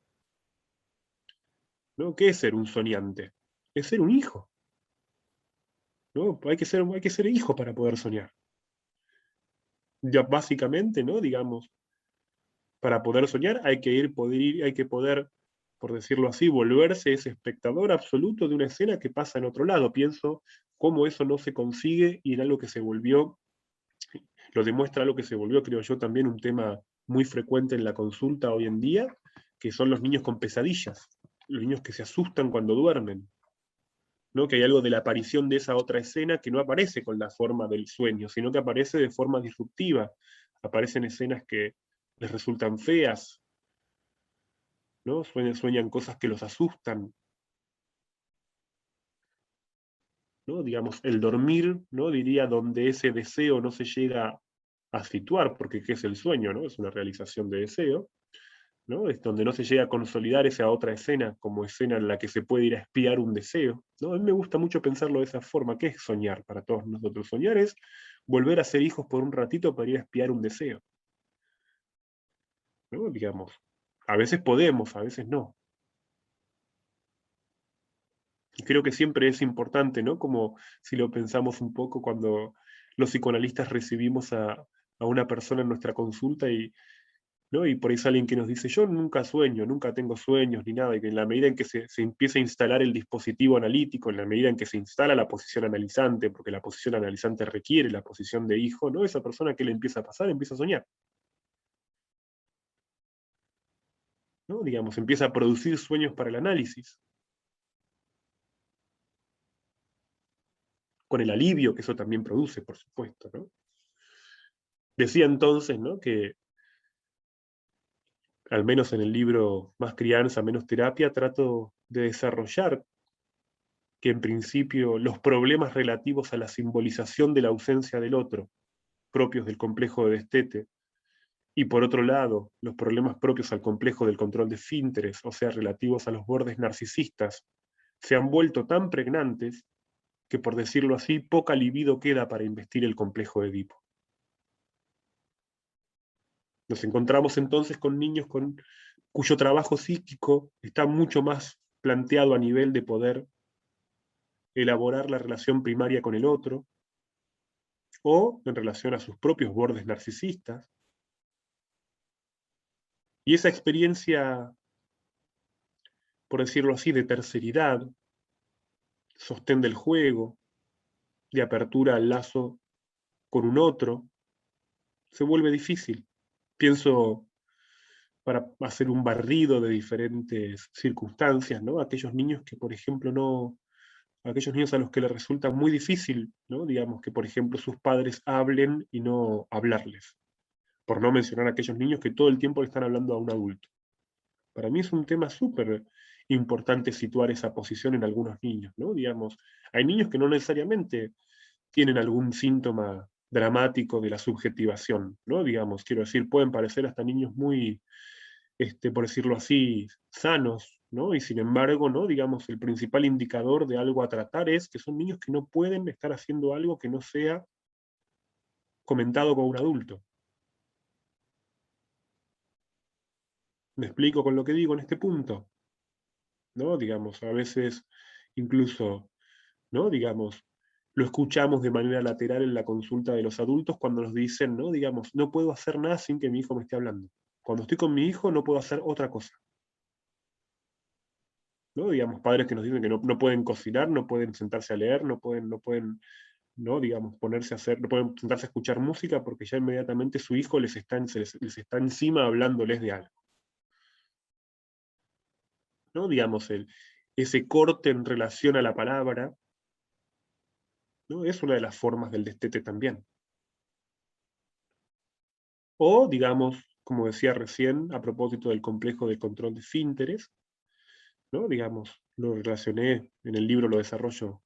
¿no? ¿Qué es ser un soñante? Es ser un hijo, ¿no? Hay que ser hijo para poder soñar. Ya básicamente, ¿no? Digamos, para poder soñar hay que poder, por decirlo así, volverse ese espectador absoluto de una escena que pasa en otro lado. Pienso cómo eso no se consigue y en algo que se volvió, lo demuestra algo que se volvió, creo yo, también un tema muy frecuente en la consulta hoy en día, que son los niños con pesadillas, los niños que se asustan cuando duermen, ¿no? Que hay algo de la aparición de esa otra escena que no aparece con la forma del sueño, sino que aparece de forma disruptiva. Aparecen escenas que les resultan feas, ¿no? Sueñan cosas que los asustan, ¿no? Digamos, el dormir, ¿no? Diría, donde ese deseo no se llega a situar, porque ¿qué es el sueño, no? Es una realización de deseo, ¿no? Es donde no se llega a consolidar esa otra escena como escena en la que se puede ir a espiar un deseo, ¿no? A mí me gusta mucho pensarlo de esa forma. ¿Qué es soñar para todos nosotros? Soñar es volver a ser hijos por un ratito para ir a espiar un deseo, ¿no? Digamos, a veces podemos, a veces no. Y creo que siempre es importante, ¿no? Como si lo pensamos un poco cuando los psicoanalistas recibimos a una persona en nuestra consulta y, ¿no? Y por ahí es alguien que nos dice, yo nunca sueño, nunca tengo sueños ni nada, y que en la medida en que se empieza a instalar el dispositivo analítico, en la medida en que se instala la posición analizante, porque la posición analizante requiere la posición de hijo, ¿no? Esa persona que le empieza a pasar, empieza a soñar, ¿no? Digamos, empieza a producir sueños para el análisis, con el alivio que eso también produce, por supuesto, ¿no? Decía entonces, ¿no? Que al menos en el libro Más crianza, menos terapia, trato de desarrollar que en principio los problemas relativos a la simbolización de la ausencia del otro, propios del complejo de Destete, y por otro lado, los problemas propios al complejo del control de esfínteres, o sea, relativos a los bordes narcisistas, se han vuelto tan pregnantes que, por decirlo así, poca libido queda para investir el complejo de Edipo. Nos encontramos entonces con niños cuyo trabajo psíquico está mucho más planteado a nivel de poder elaborar la relación primaria con el otro, o en relación a sus propios bordes narcisistas. Y esa experiencia, por decirlo así, de terceridad, sostén del juego, de apertura al lazo con un otro, se vuelve difícil. Pienso, para hacer un barrido de diferentes circunstancias, ¿no? Aquellos niños que, por ejemplo, aquellos niños a los que les resulta muy difícil, ¿no? Digamos que, por ejemplo, sus padres hablen y no hablarles, por no mencionar a aquellos niños que todo el tiempo le están hablando a un adulto. Para mí es un tema súper importante situar esa posición en algunos niños, ¿no? Digamos, hay niños que no necesariamente tienen algún síntoma dramático de la subjetivación, ¿no? Digamos, quiero decir, pueden parecer hasta niños muy, por decirlo así, sanos, ¿no? Y sin embargo, ¿no? Digamos, el principal indicador de algo a tratar es que son niños que no pueden estar haciendo algo que no sea comentado con un adulto. ¿Me explico con lo que digo en este punto? ¿No? Digamos, a veces incluso, ¿no? Digamos, lo escuchamos de manera lateral en la consulta de los adultos cuando nos dicen, ¿no? Digamos, no puedo hacer nada sin que mi hijo me esté hablando. Cuando estoy con mi hijo no puedo hacer otra cosa. ¿No? Digamos, padres que nos dicen que no pueden cocinar, no pueden sentarse a leer, ¿no? Digamos, ponerse a hacer, no pueden sentarse a escuchar música porque ya inmediatamente su hijo les está encima hablándoles de algo. ¿No? Digamos, ese corte en relación a la palabra, ¿no? Es una de las formas del destete también. O, digamos, como decía recién, a propósito del complejo de control de esfínteres, ¿no? Digamos, lo relacioné, en el libro lo desarrollo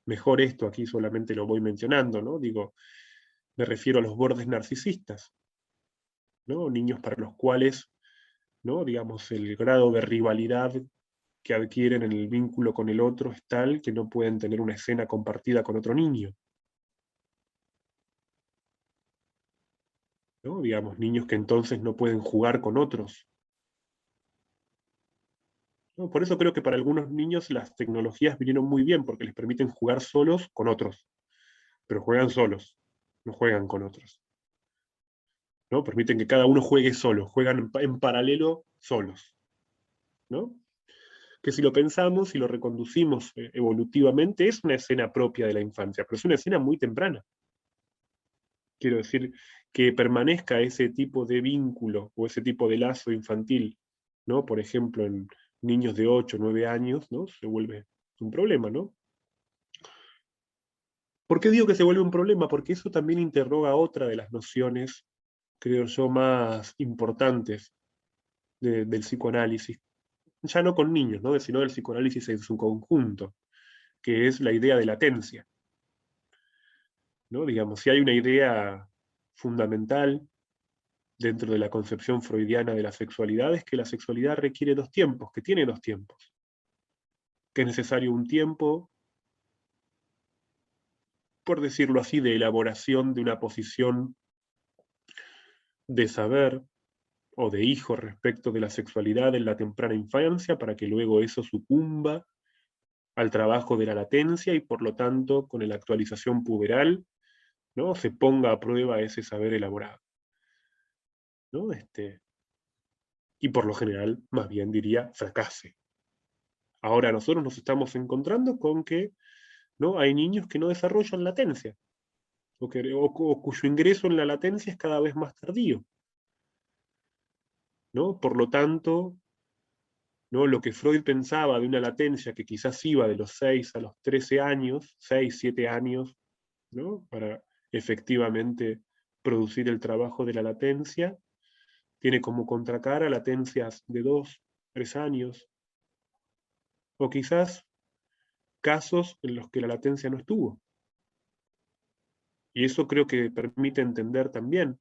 mejor esto, aquí solamente lo voy mencionando, ¿no? Digo, me refiero a los bordes narcisistas, ¿no? Niños para los cuales, ¿no? Digamos, el grado de rivalidad que adquieren en el vínculo con el otro es tal que no pueden tener una escena compartida con otro niño. ¿No? Digamos, niños que entonces no pueden jugar con otros. ¿No? Por eso creo que para algunos niños las tecnologías vinieron muy bien, porque les permiten jugar solos con otros, pero juegan solos, no juegan con otros. ¿No? Permiten que cada uno juegue solo, juegan en paralelo solos. ¿No? Que si lo pensamos y lo reconducimos evolutivamente, es una escena propia de la infancia, pero es una escena muy temprana. Quiero decir, que permanezca ese tipo de vínculo o ese tipo de lazo infantil, ¿no? Por ejemplo, en niños de 8 o 9 años, ¿no? Se vuelve un problema, ¿no? ¿Por qué digo que se vuelve un problema? Porque eso también interroga otra de las nociones, creo yo, más importantes del psicoanálisis, ya no con niños, ¿no? Sino del psicoanálisis en su conjunto, que es la idea de latencia. ¿No? Digamos, si hay una idea fundamental dentro de la concepción freudiana de la sexualidad, es que la sexualidad requiere dos tiempos, que tiene dos tiempos, que es necesario un tiempo, por decirlo así, de elaboración de una posición de saber o de hijo respecto de la sexualidad en la temprana infancia, para que luego eso sucumba al trabajo de la latencia y por lo tanto, con la actualización puberal, ¿no? Se ponga a prueba ese saber elaborado. ¿No? Y por lo general, más bien diría, fracase. Ahora nosotros nos estamos encontrando con que, ¿no? Hay niños que no desarrollan latencia, o cuyo ingreso en la latencia es cada vez más tardío. ¿No? Por lo tanto, ¿no? Lo que Freud pensaba de una latencia que quizás iba de los 6 a los 13 años, 6, 7 años, ¿no? Para efectivamente producir el trabajo de la latencia, tiene como contracara latencias de 2, 3 años, o quizás casos en los que la latencia no estuvo. Y eso creo que permite entender también,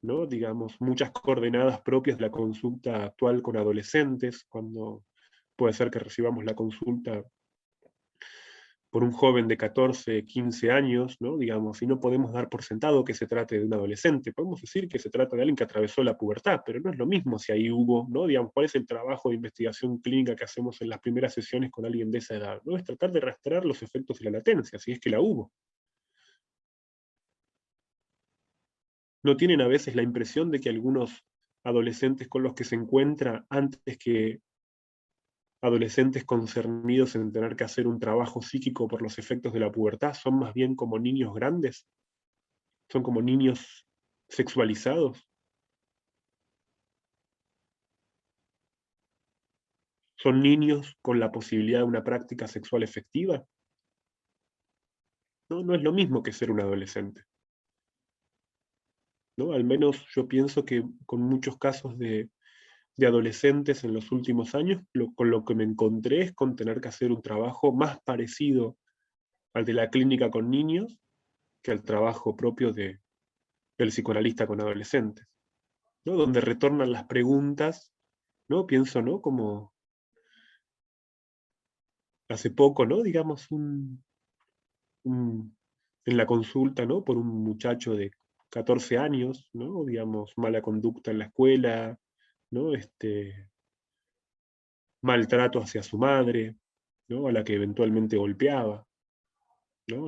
¿no? Digamos, muchas coordenadas propias de la consulta actual con adolescentes, cuando puede ser que recibamos la consulta por un joven de 14, 15 años, ¿no? Digamos, y no podemos dar por sentado que se trate de un adolescente. Podemos decir que se trata de alguien que atravesó la pubertad, pero no es lo mismo si ahí hubo, ¿no? Digamos, ¿cuál es el trabajo de investigación clínica que hacemos en las primeras sesiones con alguien de esa edad? ¿No? Es tratar de rastrear los efectos de la latencia, si es que la hubo. ¿No tienen a veces la impresión de que algunos adolescentes con los que se encuentra, antes que adolescentes concernidos en tener que hacer un trabajo psíquico por los efectos de la pubertad, son más bien como niños grandes? ¿Son como niños sexualizados? ¿Son niños con la posibilidad de una práctica sexual efectiva? No, no es lo mismo que ser un adolescente. ¿No? Al menos yo pienso que con muchos casos de adolescentes en los últimos años, con lo que me encontré es con tener que hacer un trabajo más parecido al de la clínica con niños, que al trabajo propio del psicoanalista con adolescentes, ¿no? Donde retornan las preguntas, ¿no? Pienso, ¿no? Como hace poco, ¿no? Digamos, en la consulta, ¿no? Por un muchacho de 14 años, ¿no? Digamos, mala conducta en la escuela, ¿no? Maltrato hacia su madre, ¿no? A la que eventualmente golpeaba, ¿no?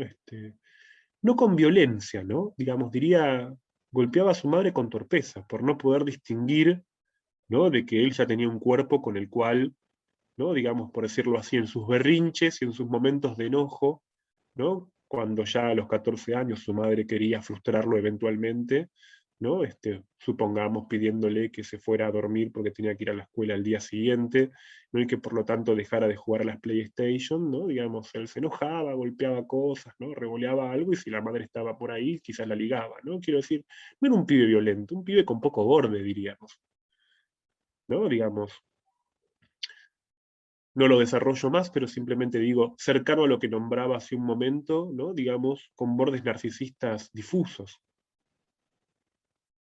No con violencia, ¿no? Digamos, diría, golpeaba a su madre con torpeza, por no poder distinguir, ¿no? De que él ya tenía un cuerpo con el cual, ¿no? Digamos, por decirlo así, en sus berrinches y en sus momentos de enojo, ¿no? Cuando ya a los 14 años su madre quería frustrarlo eventualmente, ¿no? Supongamos pidiéndole que se fuera a dormir porque tenía que ir a la escuela al día siguiente, ¿no? Y que por lo tanto dejara de jugar a las PlayStation, ¿no? Digamos, él se enojaba, golpeaba cosas, ¿no? Revoleaba algo, y si la madre estaba por ahí, quizás la ligaba, ¿no? Quiero decir, no era un pibe violento, un pibe con poco borde, diríamos, ¿no? Digamos, no lo desarrollo más, pero simplemente digo, cercano a lo que nombraba hace un momento, ¿no? Digamos, con bordes narcisistas difusos,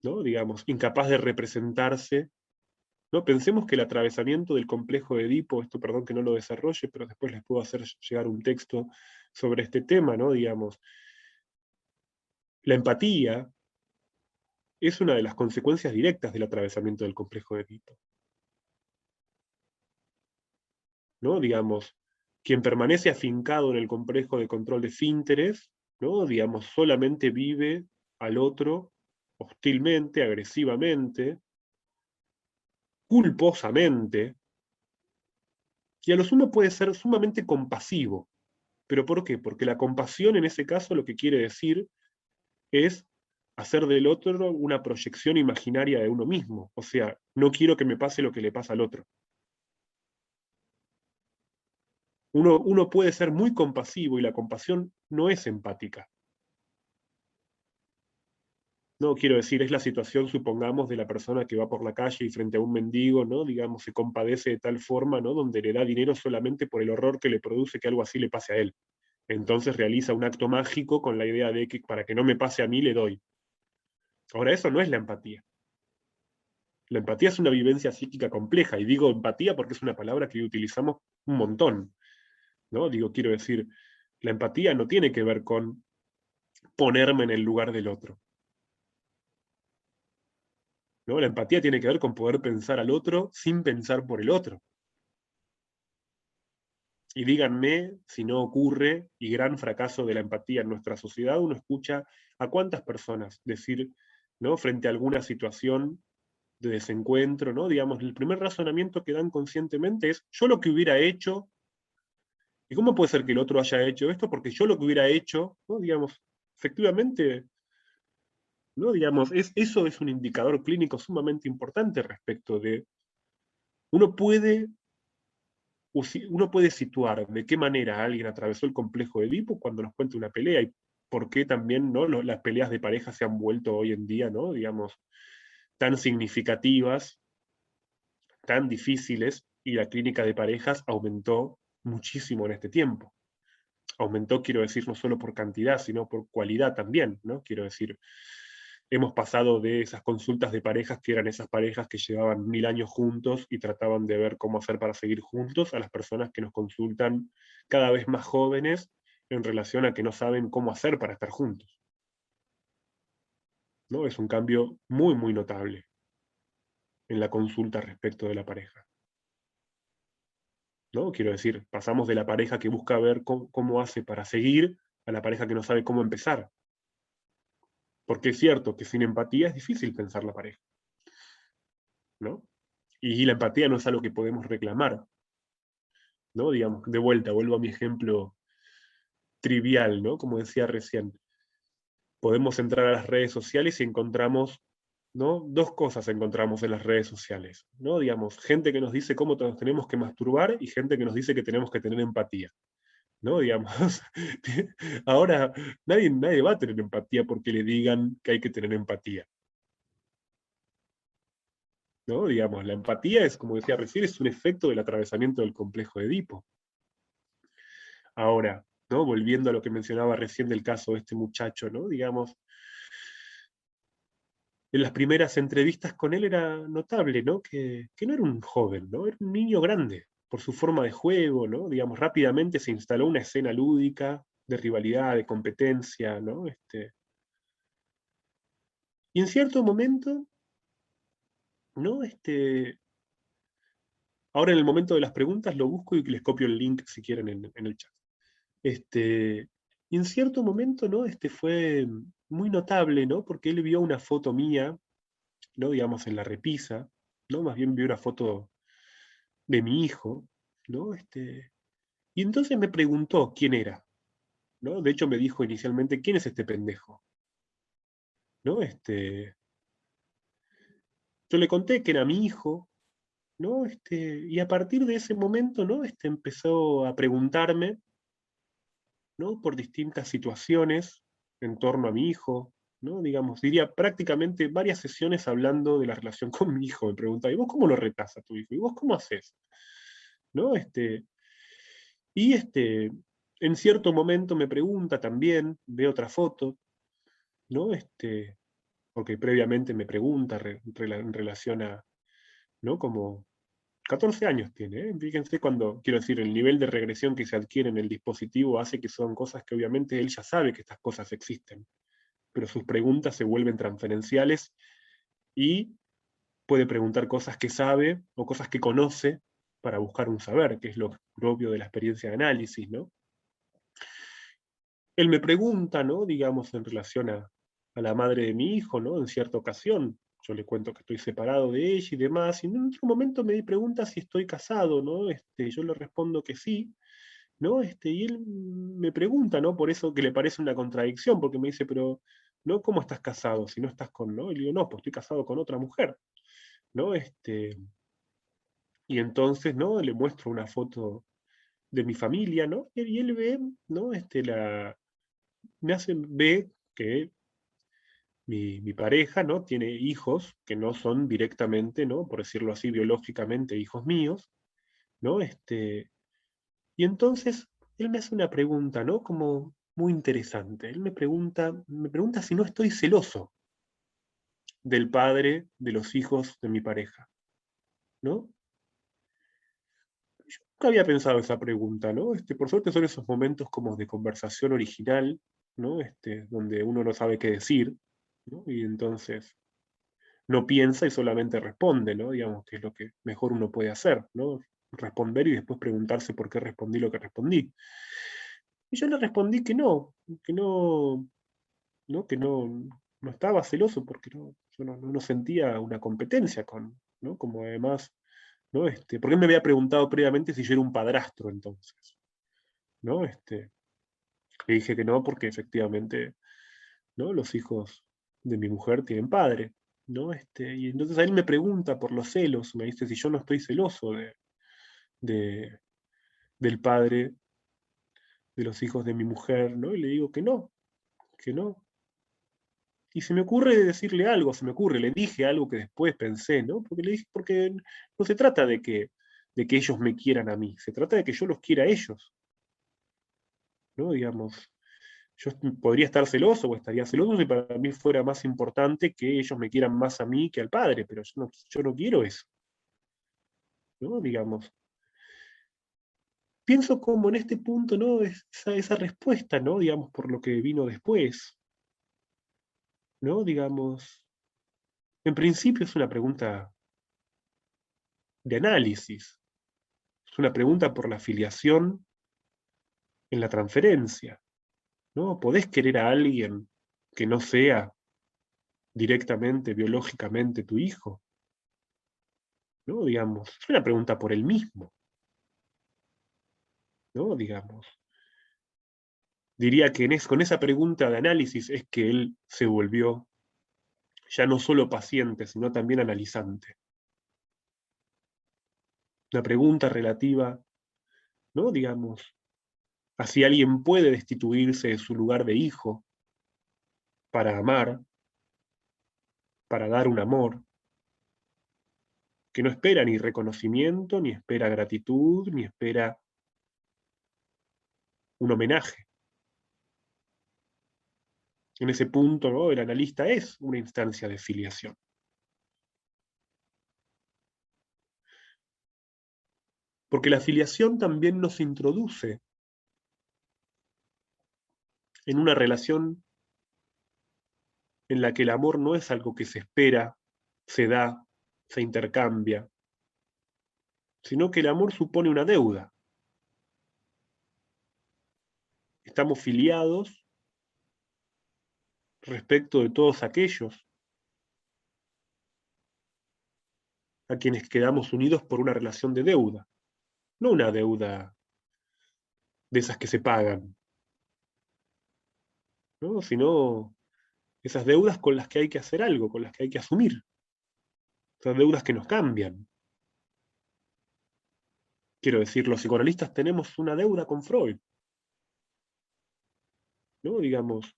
¿no? Digamos, incapaz de representarse, ¿no? Pensemos que el atravesamiento del complejo de Edipo, esto perdón que no lo desarrolle, pero después les puedo hacer llegar un texto sobre este tema, ¿no? Digamos, la empatía es una de las consecuencias directas del atravesamiento del complejo de Edipo, ¿no? Digamos, quien permanece afincado en el complejo de control de esfínteres, ¿no? Digamos, solamente vive al otro hostilmente, agresivamente, culposamente, y a lo sumo puede ser sumamente compasivo. ¿Pero por qué? Porque la compasión en ese caso lo que quiere decir es hacer del otro una proyección imaginaria de uno mismo. O sea, no quiero que me pase lo que le pasa al otro. Uno puede ser muy compasivo y la compasión no es empática. No, quiero decir, es la situación, supongamos, de la persona que va por la calle y frente a un mendigo, ¿no? Digamos, se compadece de tal forma, ¿no? Donde le da dinero solamente por el horror que le produce que algo así le pase a él. Entonces realiza un acto mágico con la idea de que para que no me pase a mí le doy. Ahora, eso no es la empatía. La empatía es una vivencia psíquica compleja, y digo empatía porque es una palabra que utilizamos un montón, ¿no? Digo, quiero decir, la empatía no tiene que ver con ponerme en el lugar del otro, ¿no? La empatía tiene que ver con poder pensar al otro sin pensar por el otro. Y díganme si no ocurre, y gran fracaso de la empatía en nuestra sociedad, uno escucha a cuántas personas decir, ¿no? Frente a alguna situación de desencuentro, ¿no? Digamos, el primer razonamiento que dan conscientemente es, yo lo que hubiera hecho. ¿Y cómo puede ser que el otro haya hecho esto? Porque yo lo que hubiera hecho, ¿no? Digamos, efectivamente, ¿no? Digamos, eso es un indicador clínico sumamente importante respecto de, uno puede, uno puede situar de qué manera alguien atravesó el complejo de Edipo cuando nos cuenta una pelea, y por qué también, ¿no? Las peleas de pareja se han vuelto hoy en día, ¿no? Digamos, tan significativas, tan difíciles, y la clínica de parejas aumentó muchísimo en este tiempo. Aumentó, quiero decir, no solo por cantidad, sino por cualidad también, ¿no? Quiero decir, hemos pasado de esas consultas de parejas, que eran esas parejas que llevaban 1000 años juntos y trataban de ver cómo hacer para seguir juntos, a las personas que nos consultan cada vez más jóvenes en relación a que no saben cómo hacer para estar juntos, ¿no? Es un cambio muy, muy notable en la consulta respecto de la pareja, ¿no? Quiero decir, pasamos de la pareja que busca ver cómo hace para seguir, a la pareja que no sabe cómo empezar. Porque es cierto que sin empatía es difícil pensar la pareja, ¿no? Y la empatía no es algo que podemos reclamar, ¿no? Digamos, de vuelta, vuelvo a mi ejemplo trivial, ¿no? Como decía recién, podemos entrar a las redes sociales y encontramos, ¿no? Dos cosas encontramos en las redes sociales, ¿no? Digamos, gente que nos dice cómo nos tenemos que masturbar, y gente que nos dice que tenemos que tener empatía, ¿no? Digamos, ahora nadie va a tener empatía porque le digan que hay que tener empatía, ¿no? Digamos, la empatía es, como decía recién, es un efecto del atravesamiento del complejo de Edipo. Ahora, ¿no? Volviendo a lo que mencionaba recién del caso de este muchacho, ¿no? Digamos, en las primeras entrevistas con él era notable, ¿no? Que no era un joven, ¿no? Era un niño grande, por su forma de juego, ¿no? Digamos, rápidamente se instaló una escena lúdica, de rivalidad, de competencia, ¿no? Y en cierto momento, ¿no? Ahora en el momento de las preguntas lo busco y les copio el link si quieren en el chat. Y en cierto momento, ¿no? Fue muy notable, ¿no? Porque él vio una foto mía, ¿no? Digamos, en la repisa, ¿no? Más bien vio una foto de mi hijo, ¿no? Y entonces me preguntó quién era, ¿no? De hecho me dijo inicialmente, ¿quién es este pendejo? ¿No? Yo le conté que era mi hijo, ¿no? Y a partir de ese momento, ¿no? Empezó a preguntarme, ¿no? Por distintas situaciones en torno a mi hijo, ¿no? Digamos, diría prácticamente varias sesiones hablando de la relación con mi hijo. Me preguntaba, ¿y vos cómo lo retás a tu hijo? ¿Y vos cómo haces? ¿No? Y en cierto momento me pregunta también, ve otra foto, ¿no? Porque previamente me pregunta en relación a, ¿no? Como 14 años tiene, ¿eh? Fíjense cuando, quiero decir, el nivel de regresión que se adquiere en el dispositivo hace que son cosas que obviamente él ya sabe que estas cosas existen, pero sus preguntas se vuelven transferenciales y puede preguntar cosas que sabe o cosas que conoce para buscar un saber, que es lo propio de la experiencia de análisis, ¿no? Él me pregunta, ¿no? Digamos, en relación a la madre de mi hijo, ¿no? En cierta ocasión, yo le cuento que estoy separado de ella y demás, y en otro momento me pregunta si estoy casado, ¿no? Yo le respondo que sí, ¿no? Y él me pregunta, ¿no? Por eso que le parece una contradicción, porque me dice, pero, ¿no? ¿Cómo estás casado si no estás con, no? Y le digo, no, pues estoy casado con otra mujer, ¿no? Y entonces, ¿no? Le muestro una foto de mi familia, ¿no? Y él ve, ¿no? Me hace, ve que mi pareja, ¿no? Tiene hijos que no son directamente, ¿no? Por decirlo así, biológicamente hijos míos, ¿no? Y entonces él me hace una pregunta, ¿no? Como muy interesante. Él me pregunta si no estoy celoso del padre de los hijos de mi pareja, ¿no? Yo nunca había pensado esa pregunta, ¿no? Por suerte son esos momentos como de conversación original, ¿no? Donde uno no sabe qué decir, ¿no? Y entonces no piensa y solamente responde, ¿no? Digamos que es lo que mejor uno puede hacer, ¿no? Responder y después preguntarse por qué respondí lo que respondí. Y yo le respondí que no, ¿no? Que no estaba celoso porque yo no sentía una competencia con, ¿no? Como además, ¿no? Porque él me había preguntado previamente si yo era un padrastro entonces, ¿no? Le dije que no porque efectivamente, ¿no? Los hijos de mi mujer tienen padre, ¿no? Y entonces a él me pregunta por los celos, me dice si yo no estoy celoso de- del padre de los hijos de mi mujer, ¿no? Y le digo que no. Y se me ocurre decirle algo, se me ocurre, le dije algo que después pensé, ¿no? Porque le dije, porque no se trata de que ellos me quieran a mí, se trata de que yo los quiera a ellos, ¿no? Digamos, yo podría estar celoso o estaría celoso si para mí fuera más importante que ellos me quieran más a mí que al padre, pero yo no quiero eso, ¿no? Digamos. Pienso como en este punto, ¿no? Esa respuesta, ¿no? Digamos, por lo que vino después, ¿no? Digamos, en principio es una pregunta de análisis, es una pregunta por la filiación en la transferencia, ¿no? ¿Podés querer a alguien que no sea directamente, biológicamente tu hijo? ¿No? Digamos, es una pregunta por él mismo, ¿no? Digamos. Diría que con esa pregunta de análisis es que él se volvió ya no solo paciente, sino también analizante. Una pregunta relativa, ¿no? Digamos, a si alguien puede destituirse de su lugar de hijo para amar, para dar un amor, que no espera ni reconocimiento, ni espera gratitud, ni espera un homenaje. En ese punto, ¿no?, el analista es una instancia de filiación. Porque la filiación también nos introduce en una relación en la que el amor no es algo que se espera, se da, se intercambia, sino que el amor supone una deuda. Estamos filiados respecto de todos aquellos a quienes quedamos unidos por una relación de deuda, no una deuda de esas que se pagan, ¿no?, sino esas deudas con las que hay que hacer algo, con las que hay que asumir, esas deudas que nos cambian. Quiero decir, los psicoanalistas tenemos una deuda con Freud, ¿no? Digamos,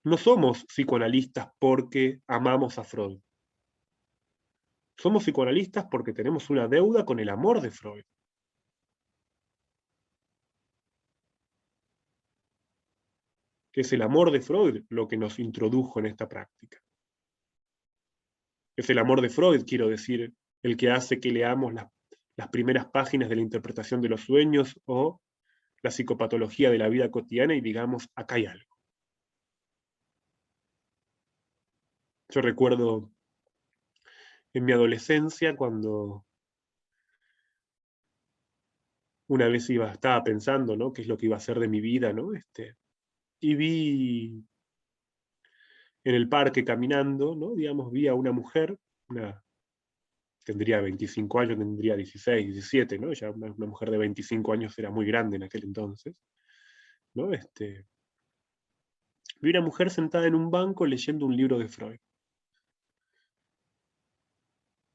no somos psicoanalistas porque amamos a Freud. Somos psicoanalistas porque tenemos una deuda con el amor de Freud. Que es el amor de Freud lo que nos introdujo en esta práctica. Es el amor de Freud, quiero decir, el que hace que leamos las primeras páginas de la interpretación de los sueños o la psicopatología de la vida cotidiana y digamos, acá hay algo. Yo recuerdo en mi adolescencia cuando una vez estaba pensando, ¿no?, qué es lo que iba a hacer de mi vida, ¿no? Y vi en el parque caminando, ¿no?, digamos, vi a una mujer, tendría 25 años, tendría 16, 17, ¿no? Ya una mujer de 25 años era muy grande en aquel entonces, ¿no? Vi una mujer sentada en un banco leyendo un libro de Freud.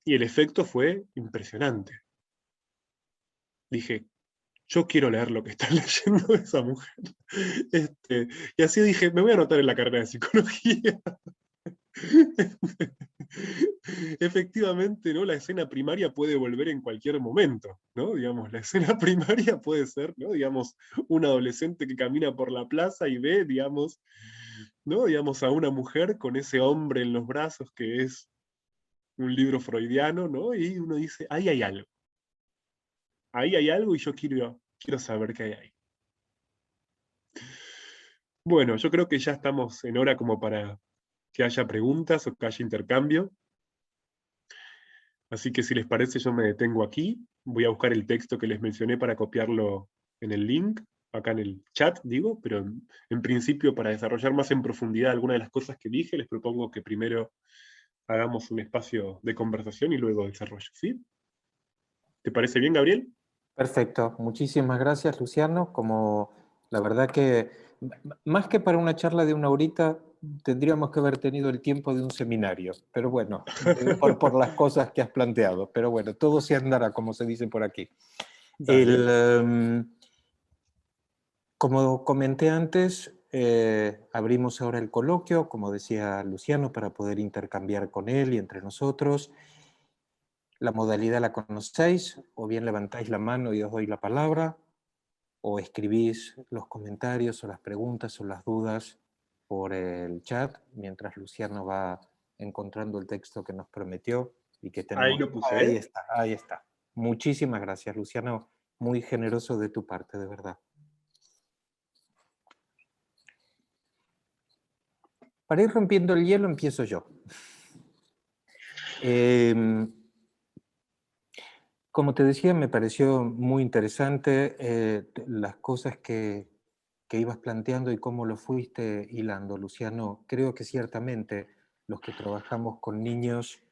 Y el efecto fue impresionante. Dije, yo quiero leer lo que está leyendo esa mujer. Y así dije, me voy a anotar en la carrera de psicología. Efectivamente, ¿no?, la escena primaria puede volver en cualquier momento, ¿no? Digamos, la escena primaria puede ser, ¿no?, digamos, un adolescente que camina por la plaza y ve, digamos, ¿no?, digamos, a una mujer con ese hombre en los brazos que es un libro freudiano, ¿no? Y uno dice, ahí hay algo y yo quiero saber qué hay ahí. Bueno, yo creo que ya estamos en hora como para que haya preguntas o que haya intercambio. Así que si les parece, yo me detengo aquí. Voy a buscar el texto que les mencioné para copiarlo en el link, acá en el chat, digo, pero en principio, para desarrollar más en profundidad algunas de las cosas que dije, les propongo que primero hagamos un espacio de conversación y luego desarrollo, ¿sí? ¿Te parece bien, Gabriel? Perfecto, muchísimas gracias, Luciano. Como la verdad que más que para una charla de una horita, tendríamos que haber tenido el tiempo de un seminario, pero bueno, por las cosas que has planteado. Pero bueno, todo se andará, como se dice por aquí. Dale. Como comenté antes, abrimos ahora el coloquio, como decía Luciano, para poder intercambiar con él y entre nosotros. La modalidad la conocéis, o bien levantáis la mano y os doy la palabra, o escribís los comentarios o las preguntas o las dudas por el chat, mientras Luciano va encontrando el texto que nos prometió y que Ahí tenemos. lo puse, Ahí ¿eh? está, ahí está. Muchísimas gracias, Luciano. Muy generoso de tu parte, de verdad. Para ir rompiendo el hielo, empiezo yo. Como te decía, me pareció muy interesante las cosas que ibas planteando y cómo lo fuiste hilando, Luciano. Creo que ciertamente los que trabajamos con niños,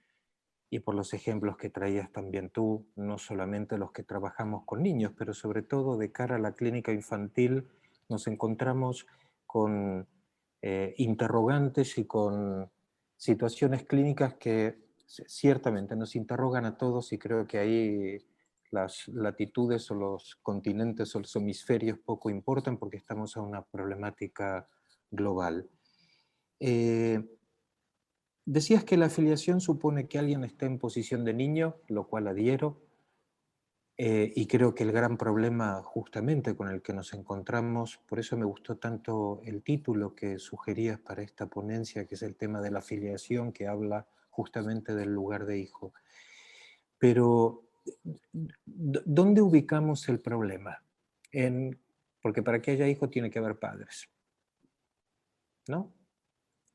y por los ejemplos que traías también tú, no solamente los que trabajamos con niños, pero sobre todo de cara a la clínica infantil, nos encontramos con interrogantes y con situaciones clínicas que ciertamente nos interrogan a todos, y creo que ahí las latitudes o los continentes o los hemisferios poco importan porque estamos a una problemática global. Decías que la afiliación supone que alguien esté en posición de niño, lo cual adhiero, Y creo que el gran problema justamente con el que nos encontramos, por eso me gustó tanto el título que sugerías para esta ponencia, que es el tema de la filiación, que habla justamente del lugar de hijo. Pero, ¿dónde ubicamos el problema? Porque para que haya hijo tiene que haber padres, ¿no?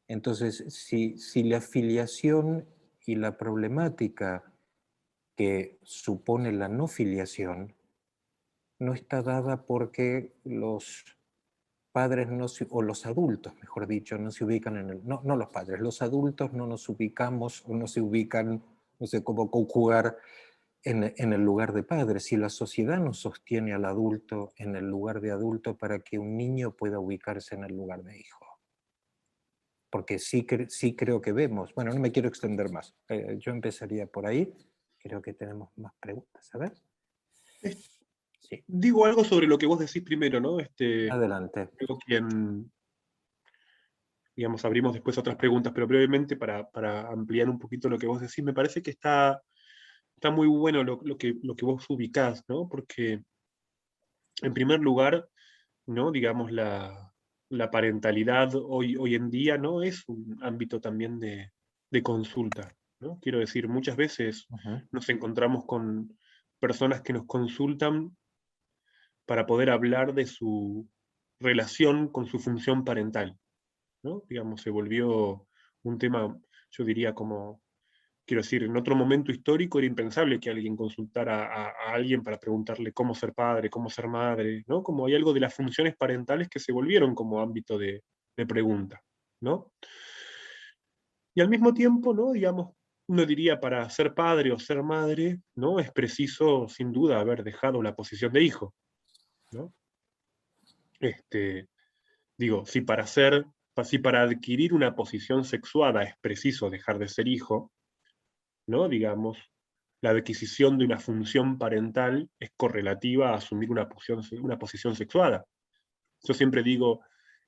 Entonces, si la filiación y la problemática que supone la no filiación no está dada porque los padres o los adultos, mejor dicho, no se ubican no los padres, los adultos no nos ubicamos o no se ubican, no sé cómo conjugar en el lugar de padre. Si la sociedad no sostiene al adulto en el lugar de adulto para que un niño pueda ubicarse en el lugar de hijo. Porque sí creo que vemos, bueno, no me quiero extender más, yo empezaría por ahí, creo que tenemos más preguntas, a ver. Sí, Digo algo sobre lo que vos decís primero, ¿no? adelante. Luego digamos, abrimos después otras preguntas, pero brevemente para ampliar un poquito lo que vos decís, me parece que está muy bueno lo que vos ubicás, ¿no? Porque, en primer lugar, ¿no? Digamos, la parentalidad hoy en día, ¿no? Es un ámbito también de consulta, ¿no? Quiero decir, muchas veces Uh-huh. nos encontramos con personas que nos consultan para poder hablar de su relación con su función parental, ¿no? Digamos, se volvió un tema, yo diría, como, quiero decir, en otro momento histórico era impensable que alguien consultara a alguien para preguntarle cómo ser padre, cómo ser madre, ¿no? Como hay algo de las funciones parentales que se volvieron como ámbito de pregunta, ¿no? Y al mismo tiempo, ¿no? Digamos, uno diría, para ser padre o ser madre, ¿no? Es preciso, sin duda, haber dejado la posición de hijo, ¿no? Digo, si para adquirir una posición sexuada es preciso dejar de ser hijo, ¿no? Digamos, la adquisición de una función parental es correlativa a asumir una posición sexuada. Yo siempre digo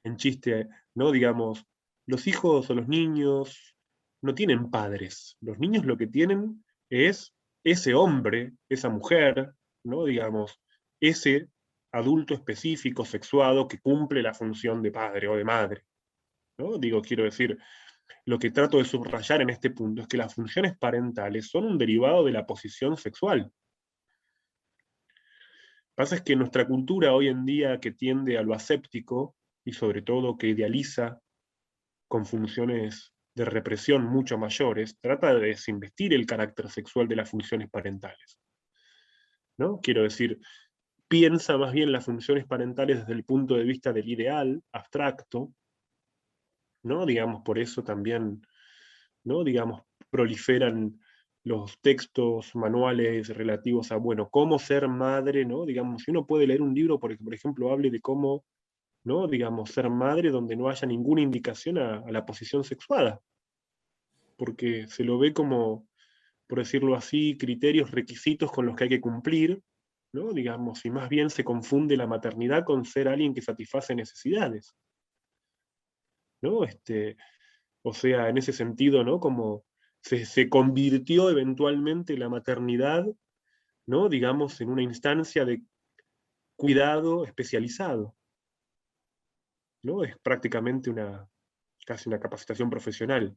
en chiste, ¿no? Digamos, los hijos o los niños no tienen padres. Los niños lo que tienen es ese hombre, esa mujer, ¿no? Digamos, ese adulto específico, sexuado, que cumple la función de padre o de madre, ¿no? Digo, quiero decir, lo que trato de subrayar en este punto es que las funciones parentales son un derivado de la posición sexual. Lo que pasa es que nuestra cultura hoy en día, que tiende a lo aséptico y sobre todo que idealiza con funciones de represión mucho mayores, trata de desinvestir el carácter sexual de las funciones parentales, ¿no? Quiero decir, piensa más bien las funciones parentales desde el punto de vista del ideal abstracto, ¿no? Digamos, por eso también, ¿no? Digamos, proliferan los textos, manuales relativos a, bueno, cómo ser madre, ¿no? Digamos, si uno puede leer un libro, por ejemplo, hable de cómo, ¿no? Digamos, ser madre donde no haya ninguna indicación a la posición sexuada, porque se lo ve como, por decirlo así, criterios, requisitos con los que hay que cumplir, ¿no? Digamos, y más bien se confunde la maternidad con ser alguien que satisface necesidades, ¿no? O sea, en ese sentido, ¿no? Como se convirtió eventualmente la maternidad, ¿no? Digamos, en una instancia de cuidado especializado, ¿no? Es prácticamente casi una capacitación profesional,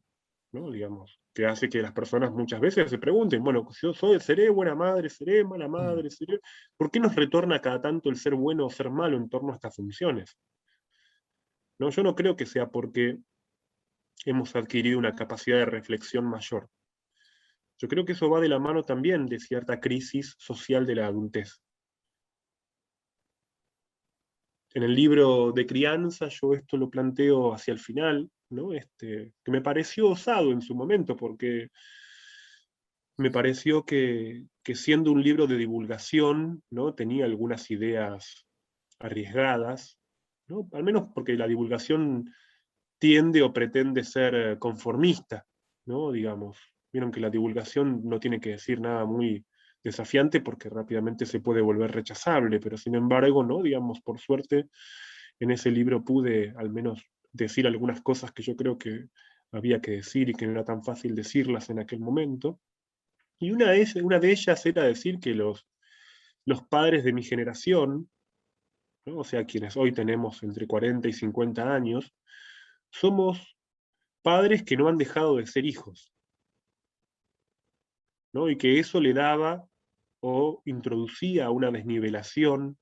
¿no? Digamos, que hace que las personas muchas veces se pregunten, bueno, si yo seré buena madre, seré mala madre, ¿por qué nos retorna cada tanto el ser bueno o ser malo en torno a estas funciones? ¿No? Yo no creo que sea porque hemos adquirido una capacidad de reflexión mayor. Yo creo que eso va de la mano también de cierta crisis social de la adultez. En el libro de crianza yo esto lo planteo hacia el final, ¿no? Que me pareció osado en su momento, porque me pareció que siendo un libro de divulgación, ¿no? Tenía algunas ideas arriesgadas, ¿no? Al menos porque la divulgación tiende o pretende ser conformista, ¿no? Digamos, vieron que la divulgación no tiene que decir nada muy desafiante porque rápidamente se puede volver rechazable, pero sin embargo, ¿no? Digamos, por suerte, en ese libro pude al menos decir algunas cosas que yo creo que había que decir y que no era tan fácil decirlas en aquel momento. Y una de ellas era decir que los padres de mi generación, ¿no? O sea, quienes hoy tenemos entre 40 y 50 años, somos padres que no han dejado de ser hijos, ¿no? Y que eso le daba o introducía una desnivelación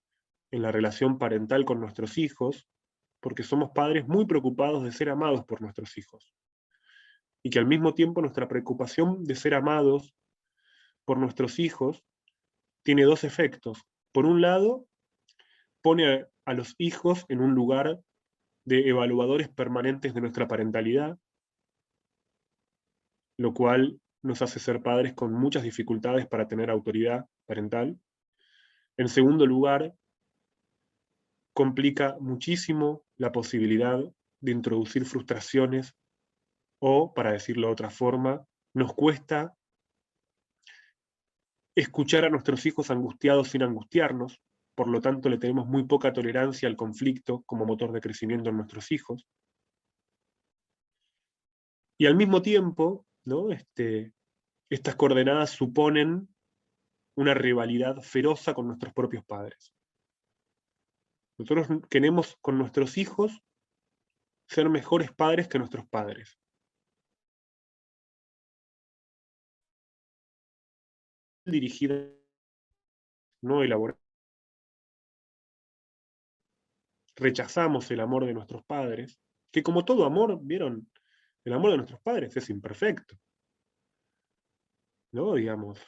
en la relación parental con nuestros hijos, porque somos padres muy preocupados de ser amados por nuestros hijos. Y que al mismo tiempo nuestra preocupación de ser amados por nuestros hijos tiene dos efectos. Por un lado, pone a los hijos en un lugar de evaluadores permanentes de nuestra parentalidad, lo cual nos hace ser padres con muchas dificultades para tener autoridad parental. En segundo lugar, complica muchísimo la posibilidad de introducir frustraciones o, para decirlo de otra forma, nos cuesta escuchar a nuestros hijos angustiados sin angustiarnos, por lo tanto le tenemos muy poca tolerancia al conflicto como motor de crecimiento en nuestros hijos. Y al mismo tiempo, ¿no? Estas coordenadas suponen una rivalidad feroz con nuestros propios padres. Nosotros queremos con nuestros hijos ser mejores padres que nuestros padres. Dirigida, no elaborar. Rechazamos el amor de nuestros padres, que como todo amor, ¿vieron? El amor de nuestros padres es imperfecto, ¿no? Digamos.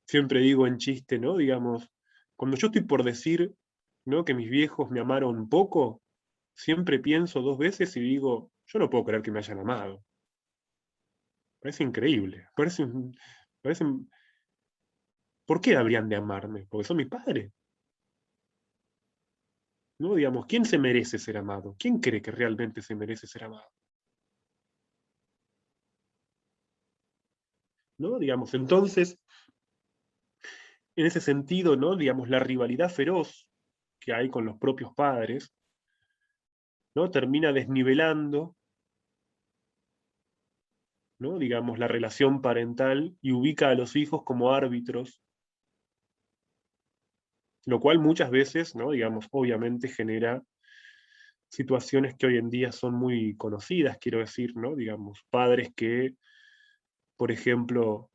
Siempre digo en chiste, ¿no? Digamos, cuando yo estoy por decir, ¿no? Que mis viejos me amaron poco, siempre pienso dos veces y digo, yo no puedo creer que me hayan amado. Parece increíble. Parece, ¿por qué habrían de amarme? Porque son mis padres. ¿No? Digamos, ¿quién se merece ser amado? ¿Quién cree que realmente se merece ser amado? ¿No? Digamos, entonces, en ese sentido, ¿no? Digamos, la rivalidad feroz que hay con los propios padres, ¿no? Termina desnivelando, ¿no? Digamos, la relación parental y ubica a los hijos como árbitros, lo cual muchas veces, ¿no? Digamos, obviamente genera situaciones que hoy en día son muy conocidas, quiero decir, ¿no? Digamos, padres que, por ejemplo,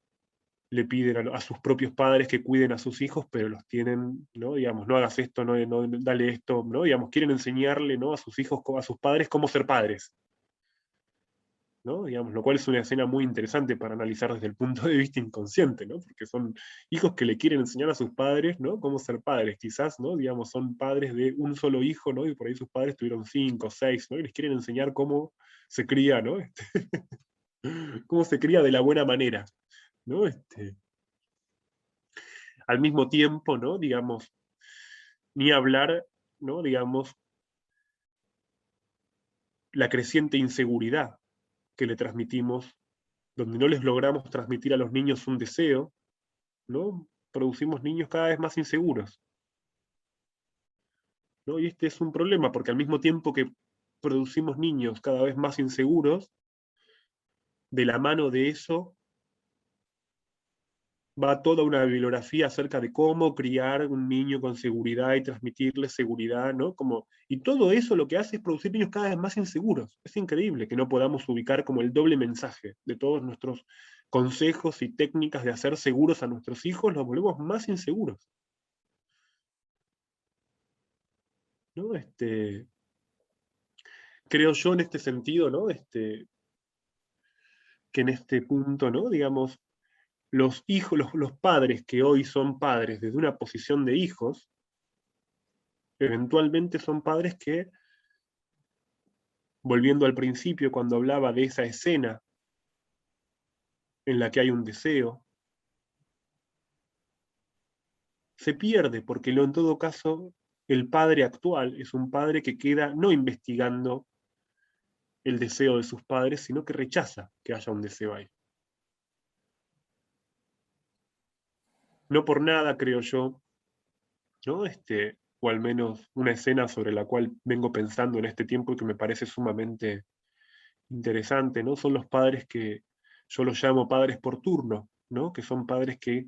le piden a sus propios padres que cuiden a sus hijos, pero los tienen, ¿no? Digamos, no hagas esto, no dale esto, ¿no? Digamos, quieren enseñarle, ¿no? A sus hijos, a sus padres, cómo ser padres, ¿no? Digamos, lo cual es una escena muy interesante para analizar desde el punto de vista inconsciente, ¿no? Porque son hijos que le quieren enseñar a sus padres, ¿no? Cómo ser padres, quizás, ¿no? Digamos, son padres de un solo hijo, ¿no? Y por ahí sus padres tuvieron 5, 6, ¿no? Y les quieren enseñar cómo se cría, ¿no? Cómo se cría de la buena manera, ¿no? Al mismo tiempo, ¿no? Digamos, ni hablar, ¿no? Digamos, la creciente inseguridad que le transmitimos, donde no les logramos transmitir a los niños un deseo, ¿no? Producimos niños cada vez más inseguros, ¿no? Y este es un problema, porque al mismo tiempo que producimos niños cada vez más inseguros, de la mano de eso va toda una bibliografía acerca de cómo criar un niño con seguridad y transmitirle seguridad, ¿no? Y todo eso lo que hace es producir niños cada vez más inseguros. Es increíble que no podamos ubicar como el doble mensaje de todos nuestros consejos y técnicas de hacer seguros a nuestros hijos, los volvemos más inseguros, ¿no? Creo yo en este sentido, ¿no? Que en este punto, ¿no? Digamos, los hijos, los padres que hoy son padres desde una posición de hijos, eventualmente son padres que, volviendo al principio cuando hablaba de esa escena en la que hay un deseo, se pierde, porque en todo caso el padre actual es un padre que queda no investigando el deseo de sus padres, sino que rechaza que haya un deseo ahí. No por nada, creo yo, ¿no? O al menos una escena sobre la cual vengo pensando en este tiempo y que me parece sumamente interesante, ¿no? Son los padres que yo los llamo padres por turno, ¿no? Que son padres que,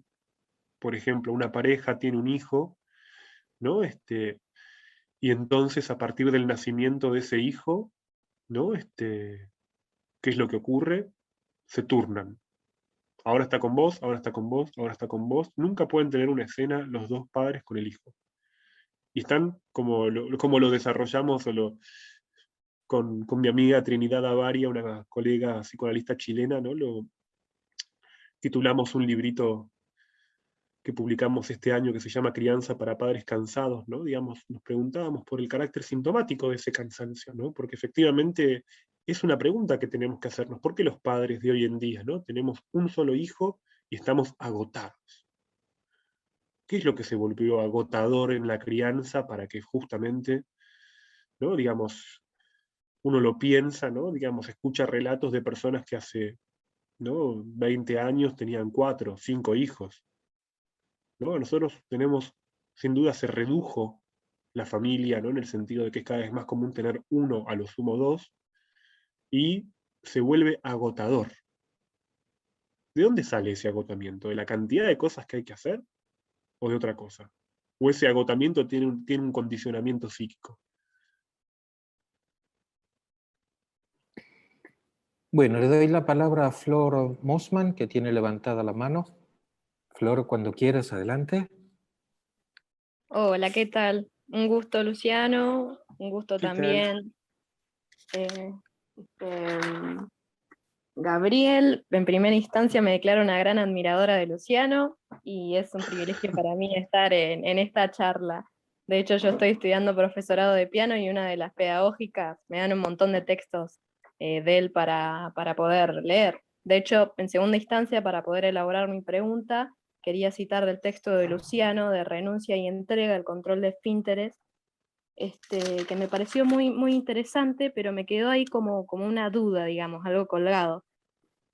por ejemplo, una pareja tiene un hijo, ¿no? Y entonces a partir del nacimiento de ese hijo, ¿no? ¿Qué es lo que ocurre? Se turnan. Ahora está con vos, ahora está con vos, ahora está con vos. Nunca pueden tener una escena los dos padres con el hijo. Y están como lo desarrollamos con mi amiga Trinidad Avaria, una colega psicoanalista chilena, ¿no? Lo titulamos un librito que publicamos este año que se llama Crianza para Padres Cansados, ¿no? Digamos, nos preguntábamos por el carácter sintomático de ese cansancio, ¿no? Porque efectivamente es una pregunta que tenemos que hacernos. ¿Por qué los padres de hoy en día, ¿no? Tenemos un solo hijo y estamos agotados? ¿Qué es lo que se volvió agotador en la crianza para que justamente, ¿no? Digamos, uno lo piensa, ¿no? Digamos, escucha relatos de personas que hace, ¿no? 20 años tenían 4, 5 hijos, ¿no? Nosotros tenemos, sin duda se redujo la familia, ¿no? En el sentido de que es cada vez más común tener uno, a lo sumo dos, y se vuelve agotador. ¿De dónde sale ese agotamiento? ¿De la cantidad de cosas que hay que hacer o de otra cosa? ¿O ese agotamiento tiene un condicionamiento psíquico? Bueno, le doy la palabra a Flor Mossman, que tiene levantada la mano. Flor, cuando quieras, adelante. Hola, ¿qué tal? Un gusto, Luciano, un gusto ¿Qué tal? también. eh, em, Gabriel, en primera instancia me declaro una gran admiradora de Luciano y es un privilegio para mí estar en esta charla. De hecho, yo estoy estudiando profesorado de piano y una de las pedagógicas me dan un montón de textos de él para poder leer. De hecho, en segunda instancia, para poder elaborar mi pregunta, quería citar del texto de Luciano, de Renuncia y Entrega, el control de esfínteres, que me pareció muy, muy interesante, pero me quedó ahí como una duda, digamos, algo colgado,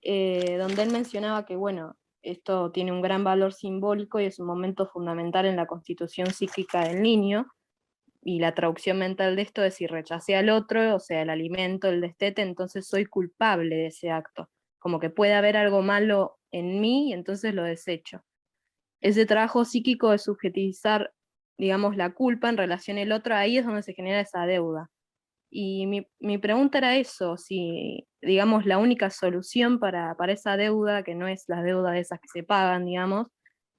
donde él mencionaba que, bueno, esto tiene un gran valor simbólico y es un momento fundamental en la constitución psíquica del niño, y la traducción mental de esto es: si rechacé al otro, o sea, el alimento, el destete, entonces soy culpable de ese acto, como que puede haber algo malo en mí y entonces lo desecho. Ese trabajo psíquico de subjetivizar, digamos, la culpa en relación al otro, ahí es donde se genera esa deuda. Y mi pregunta era eso, si, digamos, la única solución para esa deuda, que no es la deuda de esas que se pagan, digamos,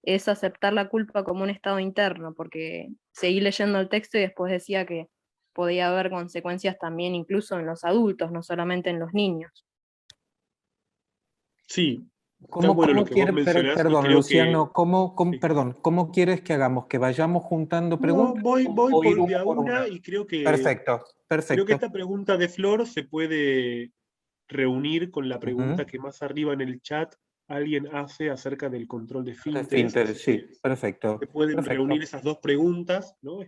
es aceptar la culpa como un estado interno, porque seguí leyendo el texto y después decía que podía haber consecuencias también incluso en los adultos, no solamente en los niños. Sí, está ¿Cómo, bueno lo cómo que vos quiere, mencionás y perdón, creo que... Luciano, Sí. perdón, ¿cómo quieres que hagamos? ¿Que vayamos juntando No, preguntas voy o ir por una de a por una? una y Perfecto, creo que perfecto. esta pregunta de Flor se puede reunir con la Ujú. pregunta que más arriba en el chat alguien hace acerca del control de De esfínteres, así esfínteres, sí, que se perfecto, pueden reunir perfecto. esas dos preguntas, ¿no?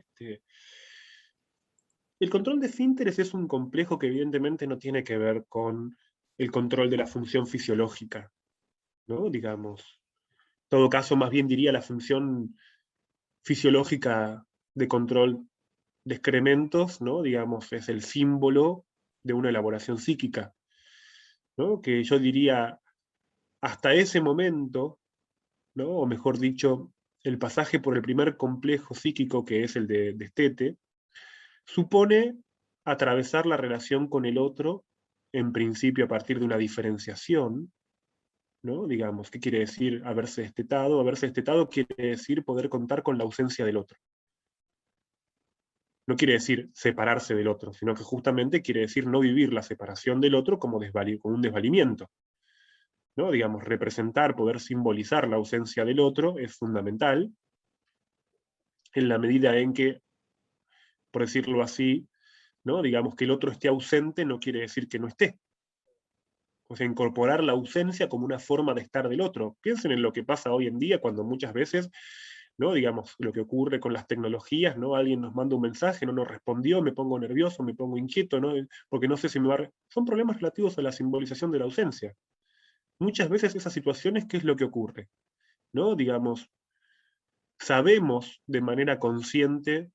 El control de esfínteres es un complejo que evidentemente no tiene que ver con el control de la función fisiológica, ¿no? Digamos. En todo caso, más bien diría la función fisiológica de control de excrementos, ¿no? Digamos, es el símbolo de una elaboración psíquica, ¿no? Que yo diría, hasta ese momento, ¿no? O mejor dicho, el pasaje por el primer complejo psíquico, que es el de destete, supone atravesar la relación con el otro, en principio a partir de una diferenciación, ¿no? Digamos, ¿qué quiere decir haberse destetado? Haberse destetado quiere decir poder contar con la ausencia del otro. No quiere decir separarse del otro, sino que justamente quiere decir no vivir la separación del otro como, como un desvalimiento, ¿no? Digamos, representar, poder simbolizar la ausencia del otro es fundamental, en la medida en que, por decirlo así, ¿no? Digamos que el otro esté ausente no quiere decir que no esté. O sea, incorporar la ausencia como una forma de estar del otro. Piensen en lo que pasa hoy en día cuando muchas veces, ¿no? Digamos, lo que ocurre con las tecnologías, ¿no? Alguien nos manda un mensaje, no nos respondió, me pongo nervioso, me pongo inquieto, ¿no? Porque no sé si me va a... Son problemas relativos a la simbolización de la ausencia. Muchas veces esas situaciones, ¿qué es lo que ocurre? ¿No? Digamos, sabemos de manera consciente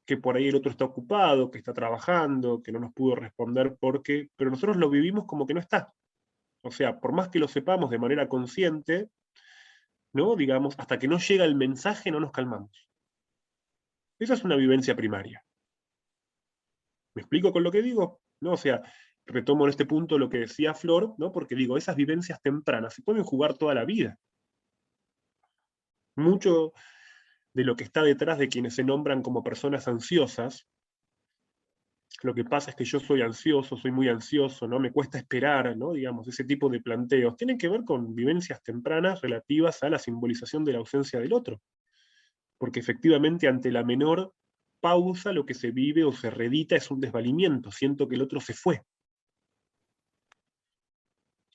que por ahí el otro está ocupado, que está trabajando, que no nos pudo responder porque, pero nosotros lo vivimos como que no está. O sea, por más que lo sepamos de manera consciente, ¿no? Digamos, hasta que no llega el mensaje no nos calmamos. Esa es una vivencia primaria. ¿Me explico con lo que digo? ¿No? O sea, retomo en este punto lo que decía Flor, ¿no? Porque digo, esas vivencias tempranas se pueden jugar toda la vida. Mucho de lo que está detrás de quienes se nombran como personas ansiosas, lo que pasa es que yo soy ansioso, soy muy ansioso, ¿no? Me cuesta esperar, ¿no? Digamos, ese tipo de planteos, tienen que ver con vivencias tempranas relativas a la simbolización de la ausencia del otro. Porque efectivamente ante la menor pausa lo que se vive o se reedita es un desvalimiento, siento que el otro se fue.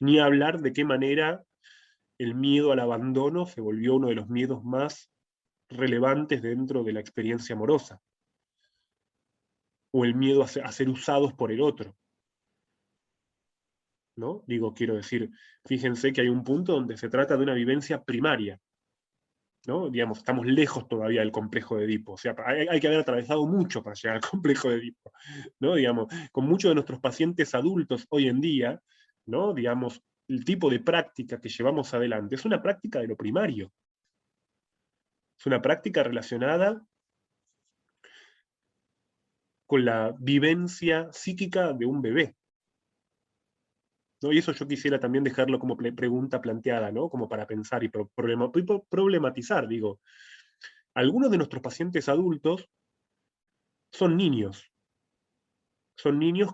Ni hablar de qué manera el miedo al abandono se volvió uno de los miedos más relevantes dentro de la experiencia amorosa, o el miedo a ser usados por el otro, ¿no? Digo, quiero decir, fíjense que hay un punto donde se trata de una vivencia primaria, ¿no? Digamos, estamos lejos todavía del complejo de Edipo, o sea, hay que haber atravesado mucho para llegar al complejo de Edipo, ¿no? Digamos, con muchos de nuestros pacientes adultos hoy en día, ¿no? Digamos, el tipo de práctica que llevamos adelante es una práctica de lo primario, es una práctica relacionada con la vivencia psíquica de un bebé, ¿no? Y eso yo quisiera también dejarlo como pregunta planteada, ¿no? Como para pensar y problematizar, digo. Algunos de nuestros pacientes adultos son niños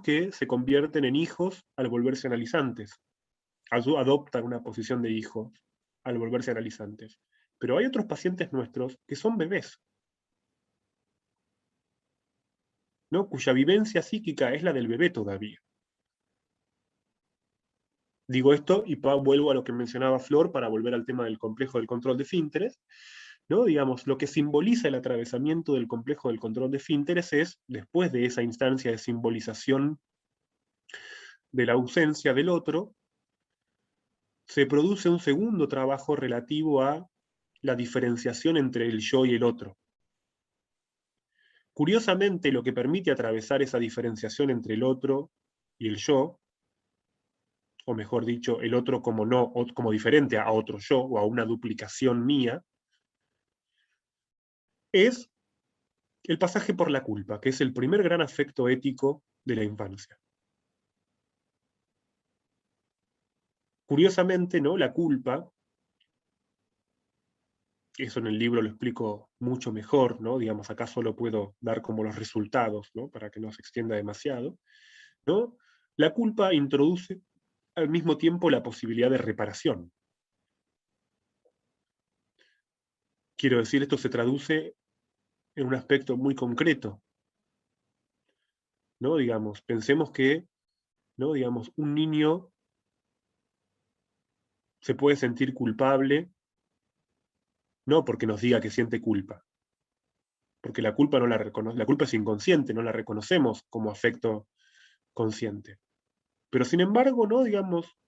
que se convierten en hijos al volverse analizantes, adoptan una posición de hijos al volverse analizantes. Pero hay otros pacientes nuestros que son bebés, ¿no? Cuya vivencia psíquica es la del bebé todavía. Digo esto y vuelvo a lo que mencionaba Flor para volver al tema del complejo del control de esfínteres, ¿no? Digamos, lo que simboliza el atravesamiento del complejo del control de esfínteres es, después de esa instancia de simbolización de la ausencia del otro, se produce un segundo trabajo relativo a la diferenciación entre el yo y el otro. Curiosamente, lo que permite atravesar esa diferenciación entre el otro y el yo, o mejor dicho, el otro como no, como diferente a otro yo, o a una duplicación mía, es el pasaje por la culpa, que es el primer gran afecto ético de la infancia. Curiosamente, ¿no? La culpa, eso en el libro lo explico mucho mejor, ¿no? Digamos, acá solo puedo dar como los resultados, ¿no? Para que no se extienda demasiado, ¿no? La culpa introduce al mismo tiempo la posibilidad de reparación. Quiero decir, esto se traduce en un aspecto muy concreto, ¿no? Digamos, pensemos que, ¿no? Digamos, un niño se puede sentir culpable, no porque nos diga que siente culpa, porque la culpa no la reconoce, la culpa es inconsciente, no la reconocemos como afecto consciente. Pero sin embargo, ¿no? Digamos,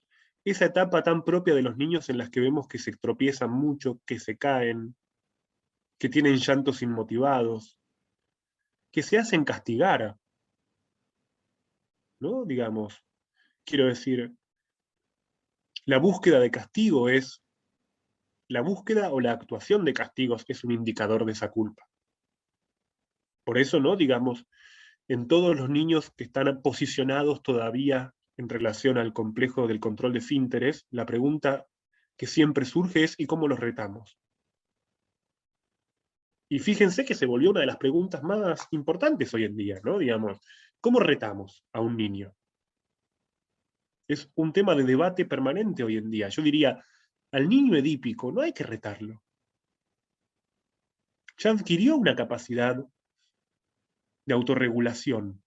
esa etapa tan propia de los niños en las que vemos que se tropiezan mucho, que se caen, que tienen llantos inmotivados, que se hacen castigar, ¿no? Digamos, quiero decir, la búsqueda de castigo es, la búsqueda o la actuación de castigos es un indicador de esa culpa. Por eso, ¿no? Digamos, en todos los niños que están posicionados todavía en relación al complejo del control de esfínteres, la pregunta que siempre surge es ¿y cómo los retamos? Y fíjense que se volvió una de las preguntas más importantes hoy en día, ¿no? Digamos, ¿cómo retamos a un niño? Es un tema de debate permanente hoy en día. Yo diría, al niño edípico no hay que retarlo. Ya adquirió una capacidad de autorregulación.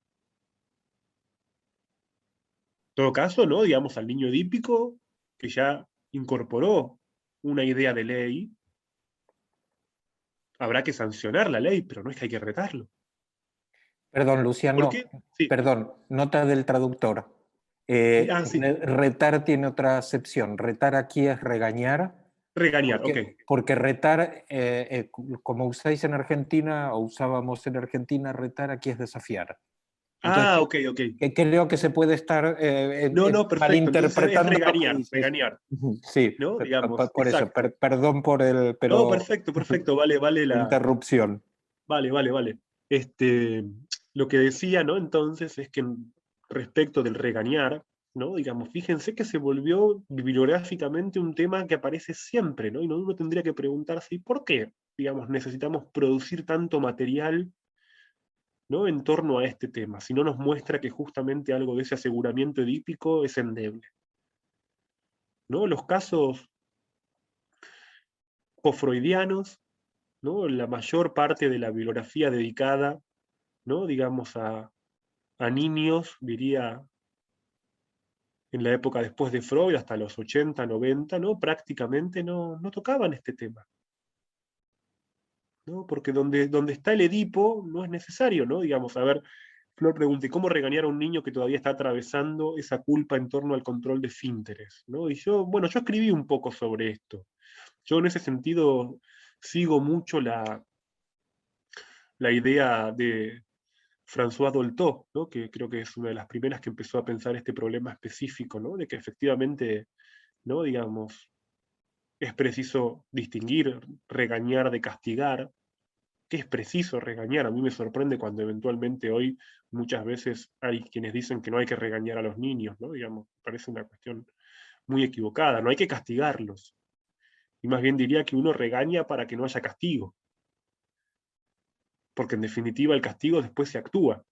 En todo caso, ¿no? Digamos, al niño edípico que ya incorporó una idea de ley, habrá que sancionar la ley, pero no es que hay que retarlo. Perdón, ¿Por Luciano, qué? Sí. perdón, nota del traductor. Sí. Retar tiene otra acepción. Retar aquí es regañar. Regañar, ok. Porque retar, como usáis en Argentina, o usábamos en Argentina, retar aquí es desafiar. Ah, Entonces, ok. que creo que se puede estar No, perfecto. Entonces es malinterpretando lo que regañar, dices. regañar, Sí, ¿no? Digamos, por eso, exacto. perdón por el, No, pero perfecto, vale la interrupción. Vale. Este, lo que decía, ¿no? Entonces es que respecto del regañar, ¿no? Digamos, fíjense que se volvió bibliográficamente un tema que aparece siempre, ¿no? Y uno tendría que preguntarse, ¿y por qué, digamos, necesitamos producir tanto material, ¿no? En torno a este tema, si no nos muestra que justamente algo de ese aseguramiento edípico es endeble, ¿no? Los casos post-freudianos, ¿no? La mayor parte de la bibliografía dedicada, ¿no? Digamos, a niños, diría, en la época después de Freud, hasta los 80, 90, ¿no? Prácticamente no tocaban este tema, ¿no? Porque donde está el Edipo no es necesario, ¿no? Digamos, a ver, Flor pregunta, ¿y cómo regañar a un niño que todavía está atravesando esa culpa en torno al control de esfínteres, ¿no? Y yo escribí un poco sobre esto. Yo en ese sentido sigo mucho la idea de François Dolto, ¿no? Que creo que es una de las primeras que empezó a pensar este problema específico, ¿no? De que efectivamente, ¿no? Digamos, es preciso distinguir, regañar de castigar, que es preciso regañar. A mí me sorprende cuando eventualmente hoy muchas veces hay quienes dicen que no hay que regañar a los niños, ¿no? Digamos, parece una cuestión muy equivocada, no hay que castigarlos. Y más bien diría que uno regaña para que no haya castigo, porque en definitiva el castigo después se actúa.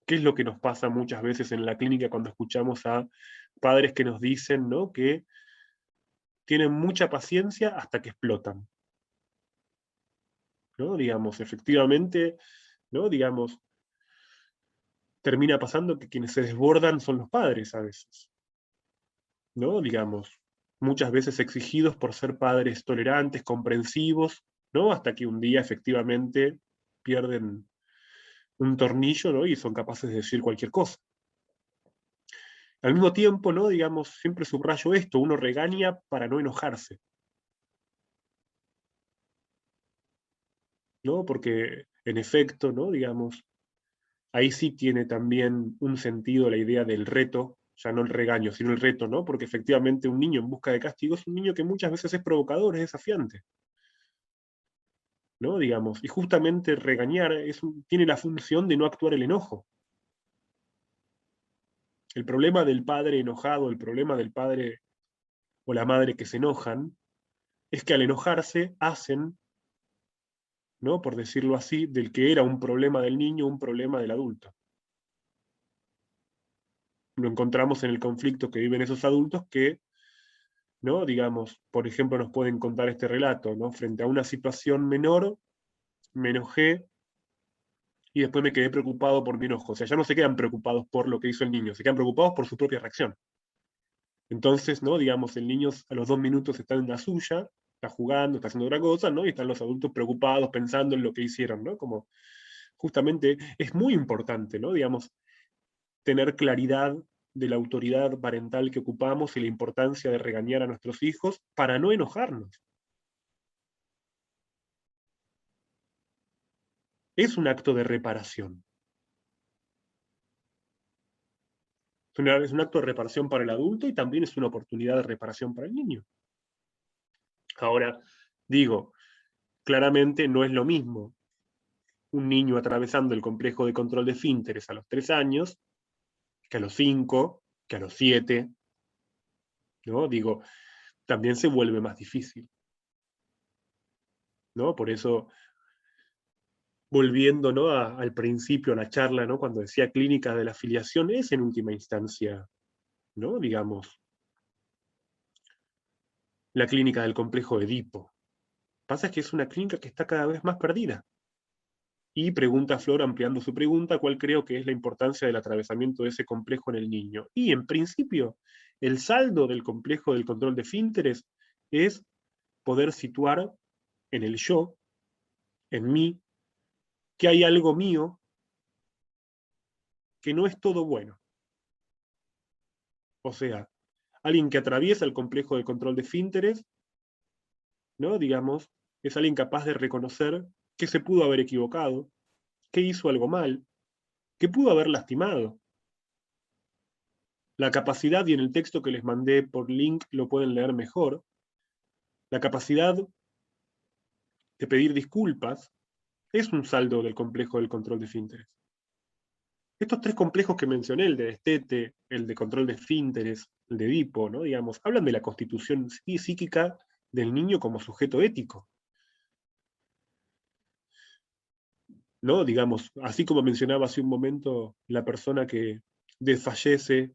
¿Qué es lo que nos pasa muchas veces en la clínica cuando escuchamos a padres que nos dicen, ¿no? Que tienen mucha paciencia hasta que explotan, ¿no? Digamos, efectivamente, ¿no? Digamos, termina pasando que quienes se desbordan son los padres a veces, ¿no? Digamos, muchas veces exigidos por ser padres tolerantes, comprensivos, ¿no? Hasta que un día efectivamente pierden un tornillo, ¿no? Y son capaces de decir cualquier cosa. Al mismo tiempo, ¿no? Digamos, siempre subrayo esto, uno regaña para no enojarse, ¿no? Porque, en efecto, ¿no? Digamos, ahí sí tiene también un sentido la idea del reto, ya no el regaño, sino el reto, ¿no? Porque efectivamente un niño en busca de castigo es un niño que muchas veces es provocador, es desafiante, ¿no? Digamos, y justamente regañar tiene la función de no actuar el enojo. El problema del padre enojado, el problema del padre o la madre que se enojan, es que al enojarse hacen, ¿no? Por decirlo así, del que era un problema del niño, un problema del adulto. Lo encontramos en el conflicto que viven esos adultos que, ¿no? Digamos, por ejemplo, nos pueden contar este relato, ¿no? Frente a una situación menor, me enojé y después me quedé preocupado por mi enojo. O sea, ya no se quedan preocupados por lo que hizo el niño, se quedan preocupados por su propia reacción. Entonces, ¿no? Digamos, el niño a los 2 minutos está en la suya, está jugando, está haciendo otra cosa, ¿no? Y están los adultos preocupados, pensando en lo que hicieron, ¿no? Como justamente es muy importante, ¿no? Digamos, tener claridad de la autoridad parental que ocupamos y la importancia de regañar a nuestros hijos para no enojarnos. Es un acto de reparación. Es un acto de reparación para el adulto y también es una oportunidad de reparación para el niño. Ahora, digo, claramente no es lo mismo un niño atravesando el complejo de control de esfínteres a los 3 años que a los 5, que a los 7, ¿no? Digo, también se vuelve más difícil, ¿no? Por eso, volviendo, ¿no? al principio, a la charla, ¿no? Cuando decía clínica de la afiliación, es en última instancia, ¿no? Digamos, la clínica del complejo de Edipo. Pasa que es una clínica que está cada vez más perdida. Y pregunta Flor, ampliando su pregunta, ¿cuál creo que es la importancia del atravesamiento de ese complejo en el niño? Y en principio, el saldo del complejo del control de esfínteres es poder situar en el yo, en mí, que hay algo mío que no es todo bueno. O sea, alguien que atraviesa el complejo de control de esfínteres, ¿no? Digamos, es alguien capaz de reconocer que se pudo haber equivocado, que hizo algo mal, que pudo haber lastimado. La capacidad, y en el texto que les mandé por link lo pueden leer mejor, la capacidad de pedir disculpas es un saldo del complejo del control de esfínteres. Estos tres complejos que mencioné, el de destete, el de control de esfínteres, el de Edipo, ¿no? Digamos, hablan de la constitución psíquica del niño como sujeto ético. ¿No? Digamos, así como mencionaba hace un momento la persona que desfallece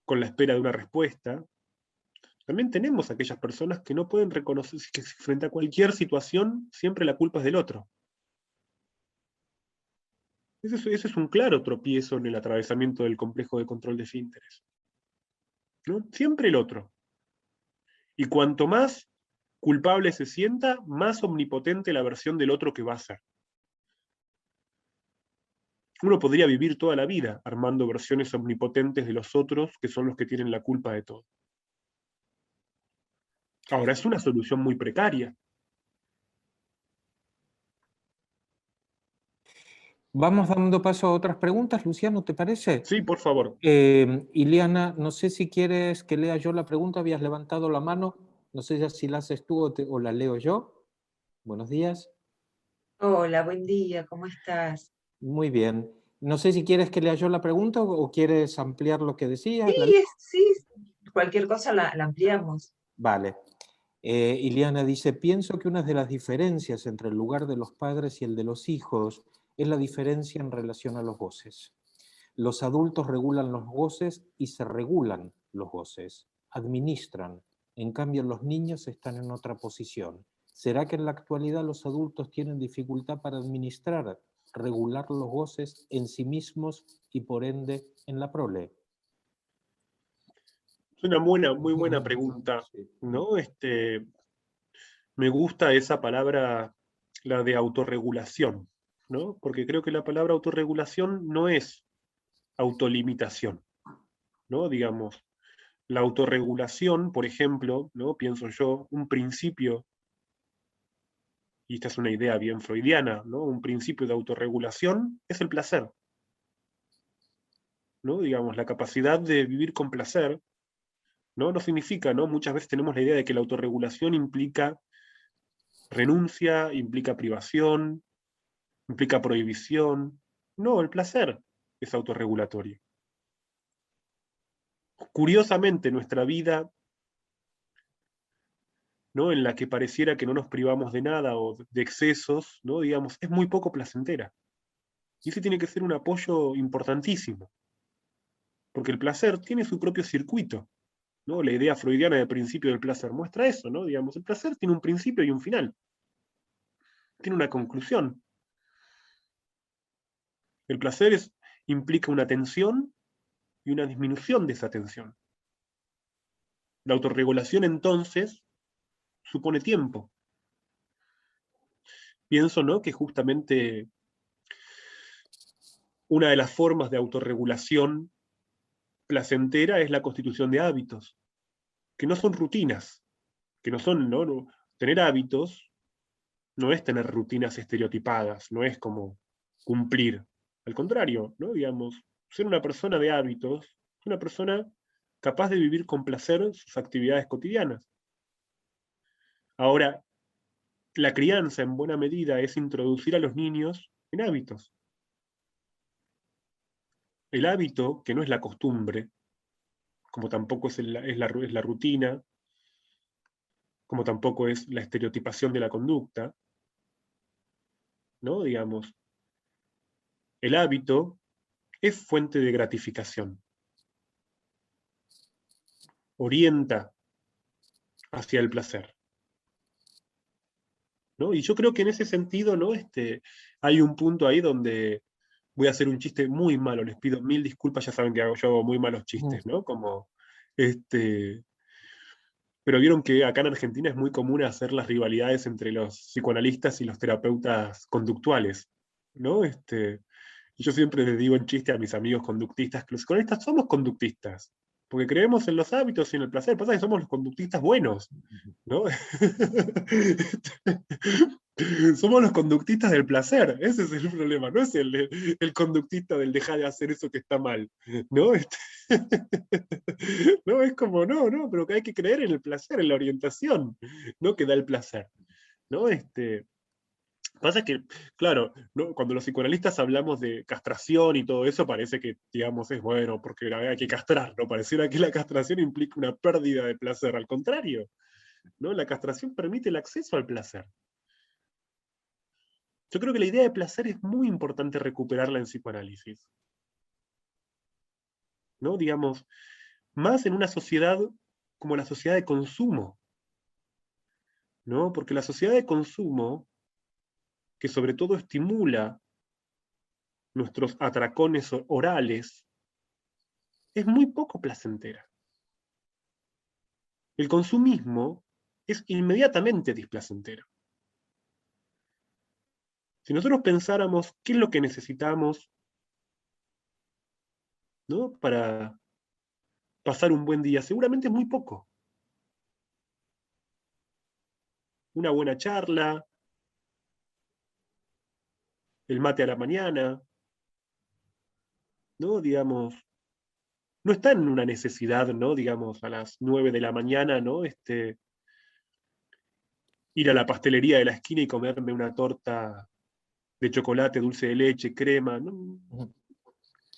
con la espera de una respuesta, también tenemos aquellas personas que no pueden reconocer que frente a cualquier situación siempre la culpa es del otro. Ese es un claro tropiezo en el atravesamiento del complejo de control de esfínteres, ¿no? Siempre el otro. Y cuanto más culpable se sienta, más omnipotente la versión del otro que va a ser. Uno podría vivir toda la vida armando versiones omnipotentes de los otros, que son los que tienen la culpa de todo. Ahora, es una solución muy precaria. Vamos dando paso a otras preguntas, Luciano, ¿te parece? Sí, por favor. Iliana, no sé si quieres que lea yo la pregunta, habías levantado la mano, no sé ya si la haces tú o la leo yo. Buenos días. Hola, buen día, ¿cómo estás? Muy bien. No sé si quieres que lea yo la pregunta o quieres ampliar lo que decías. Sí, cualquier cosa la ampliamos. Vale. Iliana dice, pienso que una de las diferencias entre el lugar de los padres y el de los hijos es la diferencia en relación a los goces. Los adultos regulan los goces y se regulan los goces, administran. En cambio, los niños están en otra posición. ¿Será que en la actualidad los adultos tienen dificultad para administrar, regular los goces en sí mismos y por ende en la prole? Es una muy buena pregunta, ¿no? Me gusta esa palabra, la de autorregulación, ¿no? Porque creo que la palabra autorregulación no es autolimitación, ¿no? Digamos, la autorregulación, por ejemplo, ¿no? Pienso yo, un principio, y esta es una idea bien freudiana, ¿no? Un principio de autorregulación es el placer, ¿no? Digamos, la capacidad de vivir con placer, ¿no? No significa, ¿no? Muchas veces tenemos la idea de que la autorregulación implica renuncia, implica privación, implica prohibición. No, el placer es autorregulatorio. Curiosamente, nuestra vida, ¿no? En la que pareciera que no nos privamos de nada o de excesos, ¿no? Digamos, es muy poco placentera. Y ese tiene que ser un apoyo importantísimo, porque el placer tiene su propio circuito, ¿no? La idea freudiana del principio del placer muestra eso, ¿no? Digamos, el placer tiene un principio y un final, tiene una conclusión. El placer implica una tensión y una disminución de esa tensión. La autorregulación, entonces, supone tiempo. Pienso, ¿no?, que justamente una de las formas de autorregulación placentera es la constitución de hábitos, que no son rutinas, que no son, ¿no? Tener hábitos no es tener rutinas estereotipadas, no es como cumplir. Al contrario, ¿no? Digamos, ser una persona de hábitos, una persona capaz de vivir con placer sus actividades cotidianas. Ahora, la crianza en buena medida es introducir a los niños en hábitos. El hábito, que no es la costumbre, como tampoco es la rutina, como tampoco es la estereotipación de la conducta, ¿no? Digamos, el hábito es fuente de gratificación. Orienta hacia el placer, ¿no? Y yo creo que en ese sentido, ¿no? Hay un punto ahí donde voy a hacer un chiste muy malo, les pido mil disculpas, ya saben que yo hago muy malos chistes, ¿no? Como, pero vieron que acá en Argentina es muy común hacer las rivalidades entre los psicoanalistas y los terapeutas conductuales, ¿no? Y yo siempre les digo en chiste a mis amigos conductistas que los psicoanalistas somos conductistas, porque creemos en los hábitos y en el placer, pasa que somos los conductistas buenos, ¿no? Somos los conductistas del placer, ese es el problema, no es el conductista del dejar de hacer eso que está mal, ¿no? No, es como, no, pero que hay que creer en el placer, en la orientación, ¿no? Que da el placer, ¿no? Pasa que, claro, ¿no? Cuando los psicoanalistas hablamos de castración y todo eso, parece que, digamos, es bueno, porque hay que castrar, ¿no? Pareciera que la castración implica una pérdida de placer, al contrario, ¿no? La castración permite el acceso al placer. Yo creo que la idea de placer es muy importante recuperarla en psicoanálisis, ¿no? Digamos, más en una sociedad como la sociedad de consumo, ¿no? Porque la sociedad de consumo, que sobre todo estimula nuestros atracones orales, es muy poco placentera. El consumismo es inmediatamente displacentero. Si nosotros pensáramos qué es lo que necesitamos, ¿no? Para pasar un buen día, seguramente es muy poco. Una buena charla, el mate a la mañana, ¿no? Digamos, no está en una necesidad, ¿no? Digamos, a las 9 de la mañana, ¿no? Ir a la pastelería de la esquina y comerme una torta de chocolate, dulce de leche, crema, ¿no?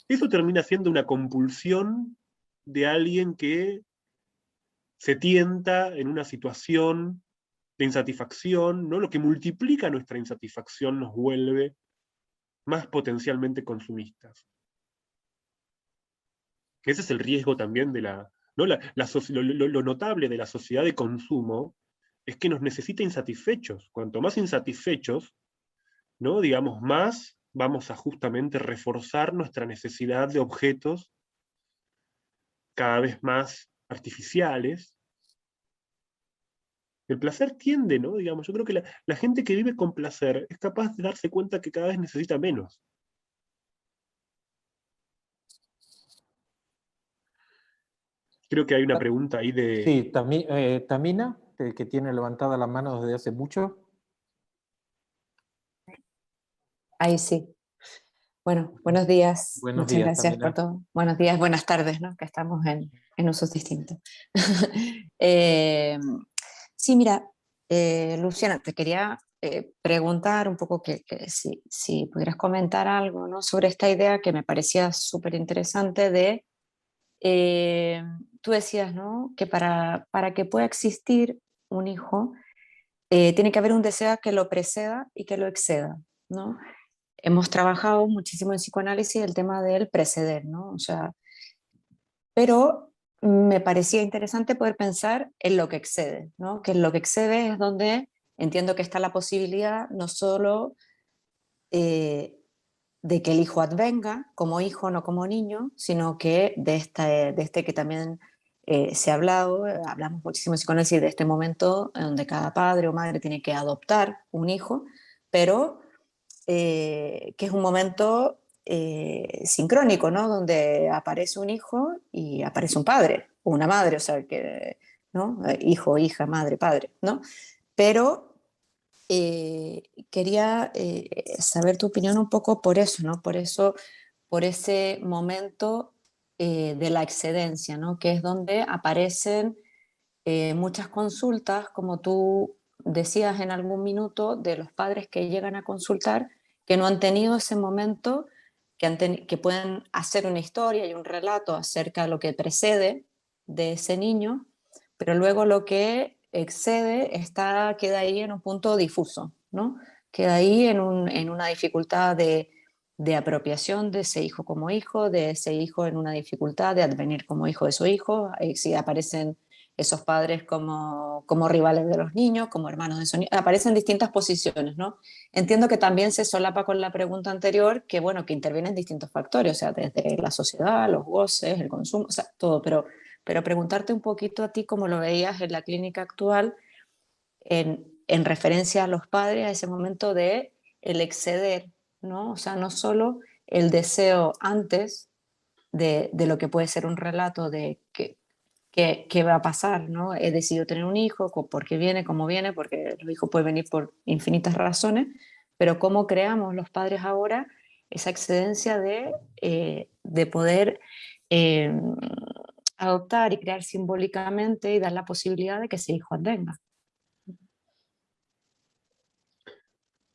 Eso termina siendo una compulsión de alguien que se tienta en una situación de insatisfacción, ¿no? Lo que multiplica nuestra insatisfacción nos vuelve más potencialmente consumistas. Ese es el riesgo también de ¿no? Lo notable de la sociedad de consumo es que nos necesita insatisfechos. Cuanto más insatisfechos, ¿no? Digamos, más vamos a justamente reforzar nuestra necesidad de objetos cada vez más artificiales. El placer tiende, ¿no? Digamos, yo creo que la gente que vive con placer es capaz de darse cuenta que cada vez necesita menos. Creo que hay una pregunta ahí de... Sí, Tamina, que tiene levantada la mano desde hace mucho. Ahí sí. Bueno, buenos días. Buenos Muchas días, gracias por Tamina. todo. Buenos días, buenas tardes, ¿no? Que estamos en usos distintos. Sí, mira, Luciana, te quería preguntar un poco que si pudieras comentar algo, ¿no? Sobre esta idea que me parecía súper interesante de, tú decías, ¿no? Que para que pueda existir un hijo, tiene que haber un deseo que lo preceda y que lo exceda, ¿no? Hemos trabajado muchísimo en psicoanálisis el tema del preceder, ¿no? O sea, pero me parecía interesante poder pensar en lo que excede, ¿no? Que en lo que excede es donde entiendo que está la posibilidad no solo de que el hijo advenga como hijo, no como niño, sino que de este que también se ha hablado, hablamos muchísimo en psicoanálisis de este momento en donde cada padre o madre tiene que adoptar un hijo, pero que es un momento sincrónico, ¿no? Donde aparece un hijo y aparece un padre o una madre, o sea, que, ¿no? Hijo, hija, madre, padre, ¿no? Pero quería saber tu opinión un poco por eso, ¿no? Por eso, por ese momento de la excedencia, ¿no? Que es donde aparecen muchas consultas, como tú decías en algún minuto, de los padres que llegan a consultar, que no han tenido ese momento, que pueden hacer una historia y un relato acerca de lo que precede de ese niño, pero luego lo que excede queda ahí en un punto difuso, ¿no? Queda ahí en una dificultad de apropiación de ese hijo como hijo, de ese hijo en una dificultad de advenir como hijo de su hijo, si aparecen esos padres como rivales de los niños, como hermanos de esos niños, aparecen distintas posiciones, ¿no? Entiendo que también se solapa con la pregunta anterior, que bueno, que intervienen distintos factores, o sea, desde la sociedad, los goces, el consumo, o sea, todo, pero preguntarte un poquito a ti cómo lo veías en la clínica actual en referencia a los padres, a ese momento de el exceder, ¿no? O sea, no solo el deseo antes de lo que puede ser un relato de que qué va a pasar, ¿no? He decidido tener un hijo, por qué viene, cómo viene, porque los hijos pueden venir por infinitas razones, pero cómo creamos los padres ahora esa excedencia de poder eh, adoptar y crear simbólicamente y dar la posibilidad de que ese hijo venga.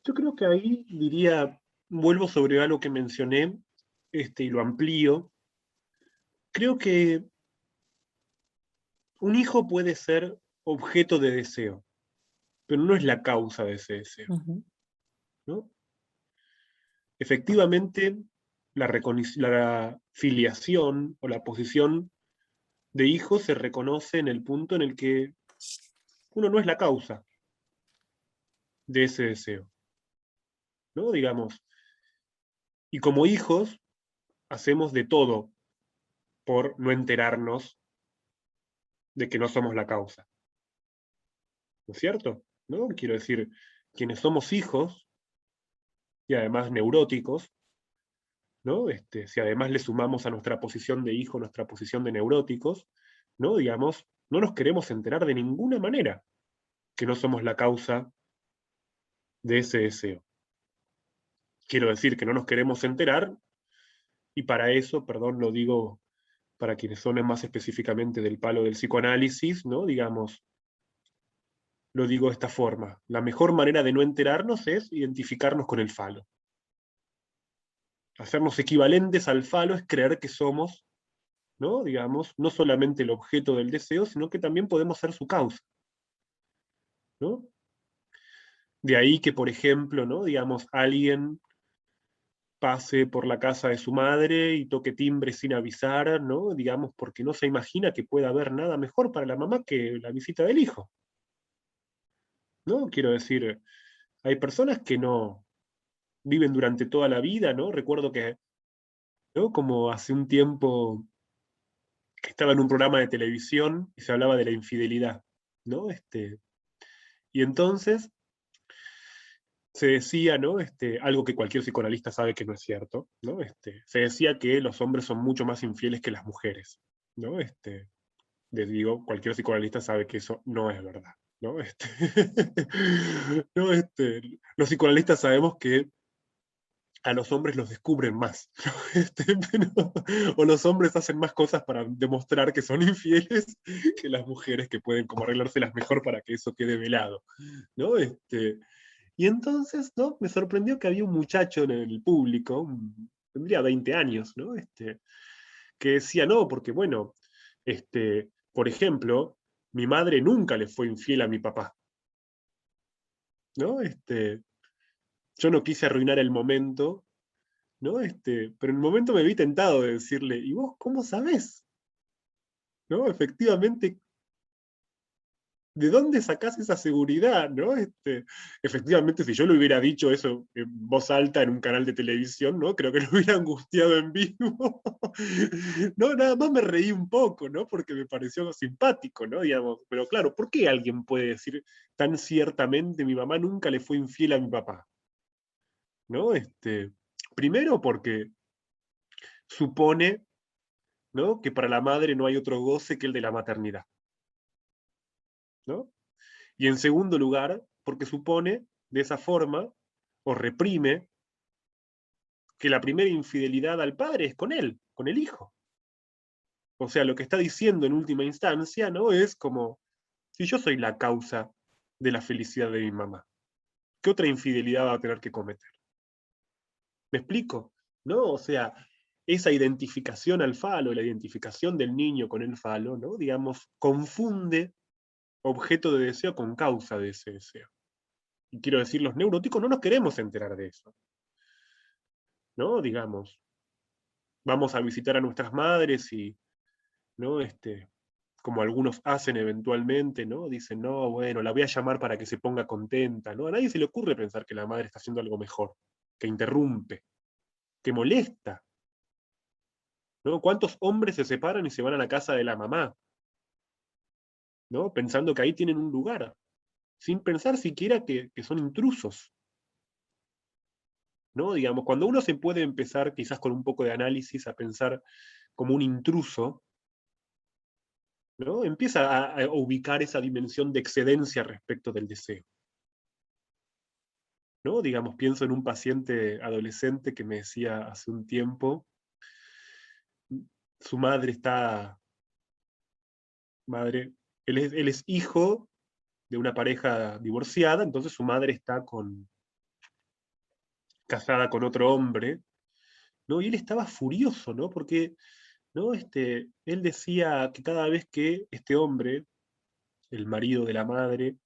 Yo creo que ahí diría, vuelvo sobre algo que mencioné, y lo amplío. Creo que un hijo puede ser objeto de deseo, pero no es la causa de ese deseo, Ujú. ¿no? Efectivamente, la filiación o la posición de hijo se reconoce en el punto en el que uno no es la causa de ese deseo, ¿no? Digamos, y como hijos hacemos de todo por no enterarnos de que no somos la causa, ¿no es cierto? ¿No? Quiero decir, quienes somos hijos, y además neuróticos, ¿no? Si además le sumamos a nuestra posición de hijo nuestra posición de neuróticos, ¿no? Digamos, no nos queremos enterar de ninguna manera que no somos la causa de ese deseo. Quiero decir que no nos queremos enterar, y para eso, perdón, lo digo para quienes son más específicamente del palo del psicoanálisis, ¿no? Digamos, lo digo de esta forma. La mejor manera de no enterarnos es identificarnos con el falo. Hacernos equivalentes al falo es creer que somos, ¿no? Digamos, no solamente el objeto del deseo, sino que también podemos ser su causa, ¿no? De ahí que, por ejemplo, ¿no? Digamos, alguien pase por la casa de su madre y toque timbre sin avisar, ¿no? Digamos, porque no se imagina que pueda haber nada mejor para la mamá que la visita del hijo, ¿no? Quiero decir, hay personas que no viven durante toda la vida, ¿no? Recuerdo que, ¿no? Como hace un tiempo que estaba en un programa de televisión y se hablaba de la infidelidad, ¿no? Y entonces se decía, ¿no? Algo que cualquier psicoanalista sabe que no es cierto, ¿no? Se decía que los hombres son mucho más infieles que las mujeres, ¿no? Les digo, cualquier psicoanalista sabe que eso no es verdad, ¿no? No, los psicoanalistas sabemos que a los hombres los descubren más, ¿no? O los hombres hacen más cosas para demostrar que son infieles que las mujeres, que pueden como arreglárselas mejor para que eso quede velado, ¿no? Y entonces, ¿no? Me sorprendió que había un muchacho en el público, tendría 20 años, ¿no? Que decía, no, porque bueno, por ejemplo, mi madre nunca le fue infiel a mi papá, ¿no? Yo no quise arruinar el momento, ¿no? Pero en el momento me vi tentado de decirle, ¿y vos cómo sabés? ¿No? Efectivamente, ¿de dónde sacás esa seguridad? ¿No? Efectivamente, si yo le hubiera dicho eso en voz alta en un canal de televisión, ¿no? Creo que lo hubiera angustiado en vivo. No, nada más me reí un poco, ¿no? Porque me pareció simpático, ¿no? Digamos, pero claro, ¿por qué alguien puede decir tan ciertamente mi mamá nunca le fue infiel a mi papá? ¿No? Primero porque supone, ¿no? Que para la madre no hay otro goce que el de la maternidad, ¿no? Y en segundo lugar, porque supone de esa forma, o reprime, que la primera infidelidad al padre es con él, con el hijo. O sea, lo que está diciendo en última instancia, ¿no? Es como, si yo soy la causa de la felicidad de mi mamá, ¿qué otra infidelidad va a tener que cometer? ¿Me explico? ¿No? O sea, esa identificación al falo, la identificación del niño con el falo, ¿no? Digamos, confunde objeto de deseo con causa de ese deseo. Y quiero decir, los neuróticos no nos queremos enterar de eso, ¿no? Digamos, vamos a visitar a nuestras madres y, ¿no? Como algunos hacen eventualmente, ¿no? Dicen, no, bueno, la voy a llamar para que se ponga contenta, ¿no? A nadie se le ocurre pensar que la madre está haciendo algo mejor, que interrumpe, que molesta, ¿no? ¿Cuántos hombres se separan y se van a la casa de la mamá, ¿no? Pensando que ahí tienen un lugar, sin pensar siquiera que son intrusos, ¿no? Digamos, cuando uno se puede empezar, quizás con un poco de análisis, a pensar como un intruso, ¿no? Empieza a ubicar esa dimensión de excedencia respecto del deseo. ¿No? Digamos, pienso en un paciente adolescente que me decía hace un tiempo, su madre está, él es hijo de una pareja divorciada, entonces su madre está casada con otro hombre, ¿no? Y él estaba furioso, ¿no? Porque, ¿no? Él decía que cada vez que este hombre, el marido de la madre,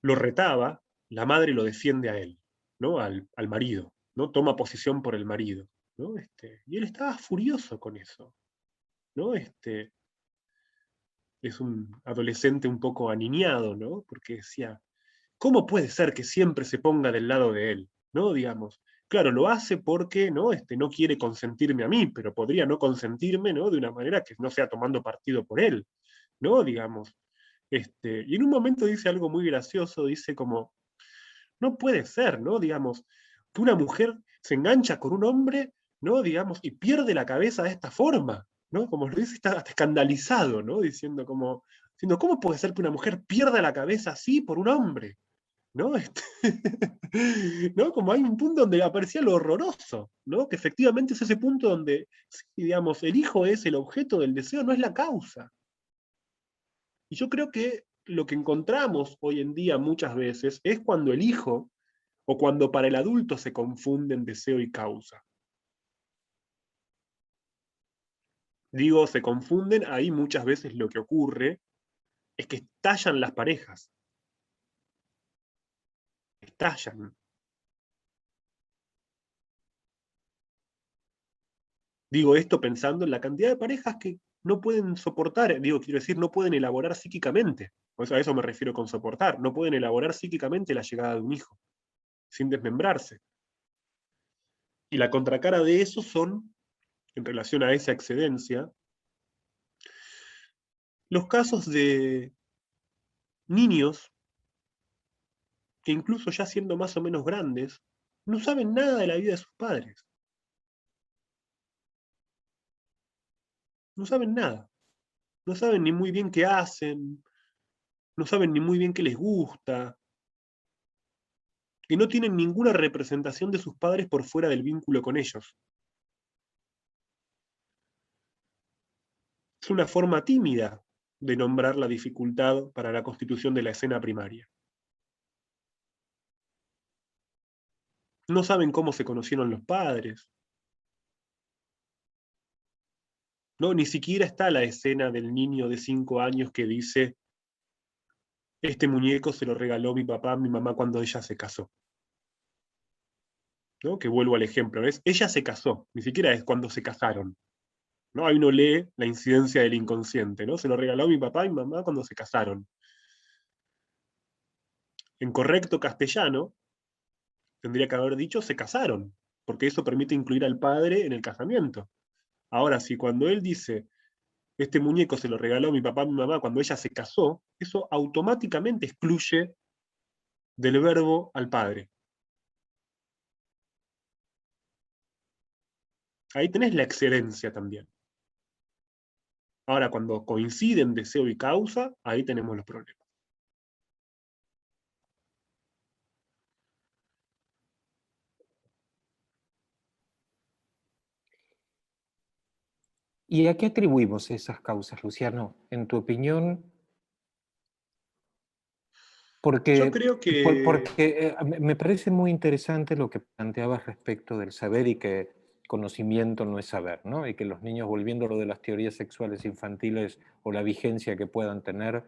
lo retaba, la madre lo defiende a él, ¿no? Al marido, ¿no? Toma posición por el marido, ¿no? Y él estaba furioso con eso, ¿no? Es un adolescente un poco aniñado, ¿no? Porque decía, ¿cómo puede ser que siempre se ponga del lado de él? ¿No? Digamos, claro, lo hace porque, ¿no? No quiere consentirme a mí, pero podría no consentirme, ¿no? De una manera que no sea tomando partido por él, ¿no? Digamos. Y en un momento dice algo muy gracioso, dice como, no puede ser, ¿no? Digamos, que una mujer se engancha con un hombre, ¿no? Digamos, y pierde la cabeza de esta forma, ¿no? Como lo dice, está hasta escandalizado, ¿no? Diciendo, ¿cómo puede ser que una mujer pierda la cabeza así por un hombre? ¿No? ¿No? Como hay un punto donde aparecía lo horroroso, ¿no? Que efectivamente es ese punto donde, sí, digamos, el hijo es el objeto del deseo, no es la causa. Y yo creo que lo que encontramos hoy en día muchas veces es cuando el hijo o cuando para el adulto se confunden deseo y causa. Digo, se confunden, ahí muchas veces lo que ocurre es que estallan las parejas. Estallan. Digo esto pensando en la cantidad de parejas que no pueden soportar, quiero decir, no pueden elaborar psíquicamente. Por eso a eso me refiero con soportar. No pueden elaborar psíquicamente la llegada de un hijo, sin desmembrarse. Y la contracara de eso son, en relación a esa excedencia, los casos de niños que incluso ya siendo más o menos grandes, no saben nada de la vida de sus padres. No saben nada. No saben ni muy bien qué hacen, no saben ni muy bien qué les gusta, que no tienen ninguna representación de sus padres por fuera del vínculo con ellos. Es una forma tímida de nombrar la dificultad para la constitución de la escena primaria. No saben cómo se conocieron los padres. No, ni siquiera está la escena del niño de 5 años que dice, este muñeco se lo regaló mi papá a mi mamá cuando ella se casó. ¿No? Que vuelvo al ejemplo, ¿ves? Ella se casó, ni siquiera es cuando se casaron. ¿No? Ahí uno lee la incidencia del inconsciente, ¿no? Se lo regaló mi papá y mi mamá cuando se casaron. En correcto castellano, tendría que haber dicho se casaron, porque eso permite incluir al padre en el casamiento. Ahora, si cuando él dice, este muñeco se lo regaló mi papá y mi mamá cuando ella se casó, eso automáticamente excluye del verbo al padre. Ahí tenés la excedencia también. Ahora, cuando coinciden deseo y causa, ahí tenemos los problemas. ¿Y a qué atribuimos esas causas, Luciano? En tu opinión, Yo porque, creo que me parece muy interesante lo que planteabas respecto del saber y que conocimiento no es saber, ¿no? Y que los niños, volviendo a lo de las teorías sexuales infantiles o la vigencia que puedan tener,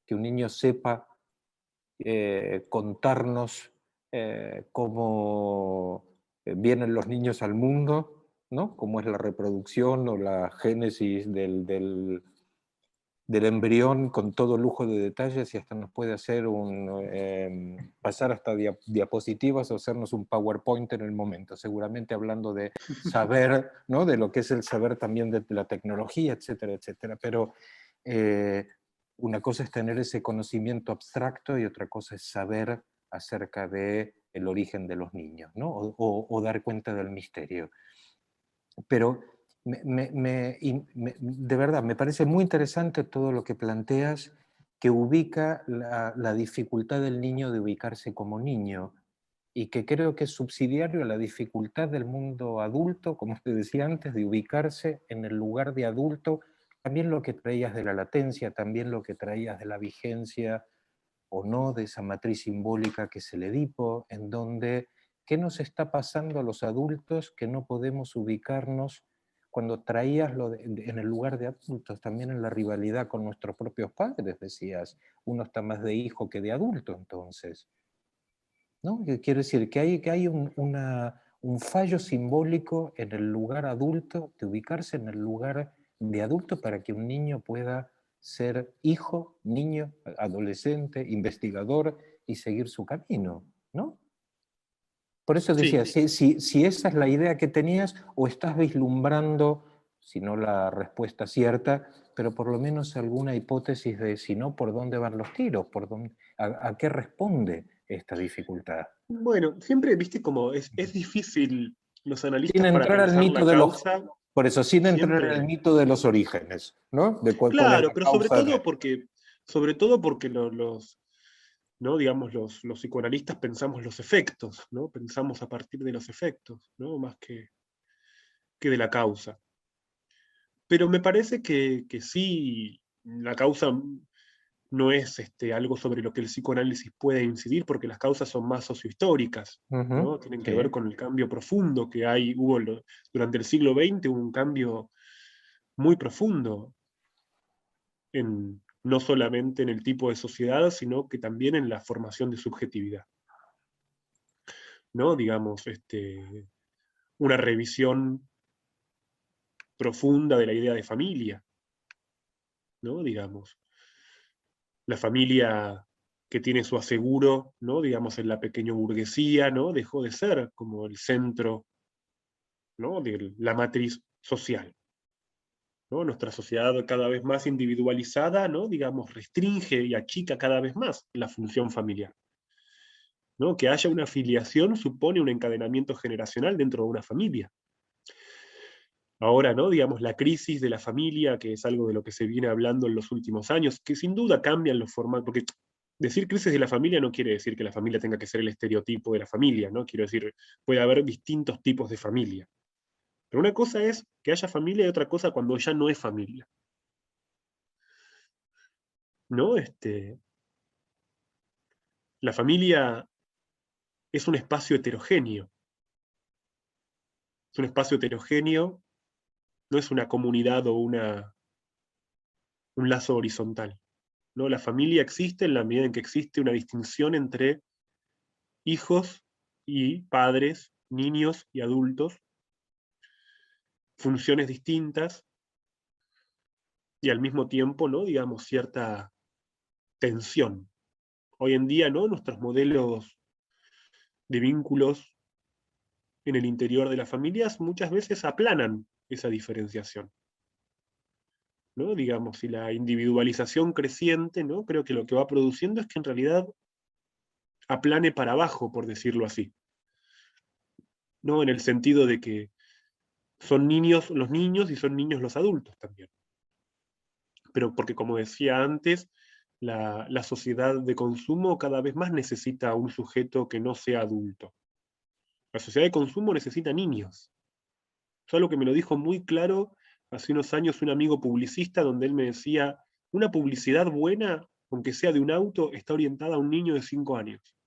que un niño sepa contarnos cómo vienen los niños al mundo, ¿no? Cómo es la reproducción o la génesis del embrión con todo lujo de detalles, y hasta nos puede hacer pasar hasta diapositivas o hacernos un PowerPoint en el momento, seguramente hablando de saber, ¿no? De lo que es el saber también de la tecnología, etcétera, etcétera. Pero una cosa es tener ese conocimiento abstracto y otra cosa es saber acerca del origen de los niños, ¿no? O dar cuenta del misterio. Pero de verdad, me parece muy interesante todo lo que planteas, que ubica la dificultad del niño de ubicarse como niño, y que creo que es subsidiario a la dificultad del mundo adulto, como te decía antes, de ubicarse en el lugar de adulto, también lo que traías de la latencia, también lo que traías de la vigencia o no de esa matriz simbólica que es el Edipo, en donde, ¿qué nos está pasando a los adultos que no podemos ubicarnos cuando traías en el lugar de adultos, también en la rivalidad con nuestros propios padres, decías, uno está más de hijo que de adulto entonces, ¿no? Quiero decir que hay un fallo simbólico en el lugar adulto, de ubicarse en el lugar de adulto para que un niño pueda ser hijo, niño, adolescente, investigador y seguir su camino, ¿no? Por eso decía, Sí, si esa es la idea que tenías, o estás vislumbrando, si no la respuesta cierta, pero por lo menos alguna hipótesis de, si no, por dónde van los tiros, a qué responde esta dificultad. bueno, siempre, viste, como es difícil los Sin analistas para entrar al pensar mito la de los, causa, por eso, sin entrar en el siempre. mito de los orígenes, ¿no? De cuál es Claro, la pero causa de... sobre todo porque ¿no? Digamos, los psicoanalistas pensamos los efectos, ¿no? Pensamos a partir de los efectos, ¿no? Más que de la causa. Pero me parece que sí, la causa no es algo sobre lo que el psicoanálisis puede incidir, porque las causas son más sociohistóricas, Ujú, ¿no? Tienen que ver sí. con el cambio profundo que durante el siglo XX, hubo un cambio muy profundo, no solamente en el tipo de sociedad, sino que también en la formación de subjetividad, ¿no? Digamos, una revisión profunda de la idea de familia, ¿no? Digamos, la familia que tiene su aseguro, ¿no? Digamos, en la pequeña burguesía, ¿no? Dejó de ser como el centro, ¿no? De la matriz social, ¿no? Nuestra sociedad cada vez más individualizada, ¿no? Digamos, restringe y achica cada vez más la función familiar, ¿no? Que haya una filiación supone un encadenamiento generacional dentro de una familia. Ahora, ¿no? Digamos, la crisis de la familia, que es algo de lo que se viene hablando en los últimos años, que sin duda cambian los formatos, porque decir crisis de la familia no quiere decir que la familia tenga que ser el estereotipo de la familia, ¿no? Quiero decir, puede haber distintos tipos de familia. Pero una cosa es que haya familia y otra cosa cuando ya no es familia, ¿no? La familia es un espacio heterogéneo. Es un espacio heterogéneo, no es una comunidad o un lazo horizontal, ¿no? La familia existe en la medida en que existe una distinción entre hijos y padres, niños y adultos, funciones distintas y al mismo tiempo, ¿no? Digamos, cierta tensión. Hoy en día, ¿no? Nuestros modelos de vínculos en el interior de las familias muchas veces aplanan esa diferenciación, ¿no? Digamos, y la individualización creciente, ¿no? Creo que lo que va produciendo es que en realidad aplane para abajo, por decirlo así, ¿no? En el sentido de que son niños los niños y son niños los adultos también. Pero porque, como decía antes, la sociedad de consumo cada vez más necesita un sujeto que no sea adulto. La sociedad de consumo necesita niños. Es algo que me lo dijo muy claro hace unos años un amigo publicista, donde él me decía, una publicidad buena, aunque sea de un auto, está orientada a un niño de 5 años.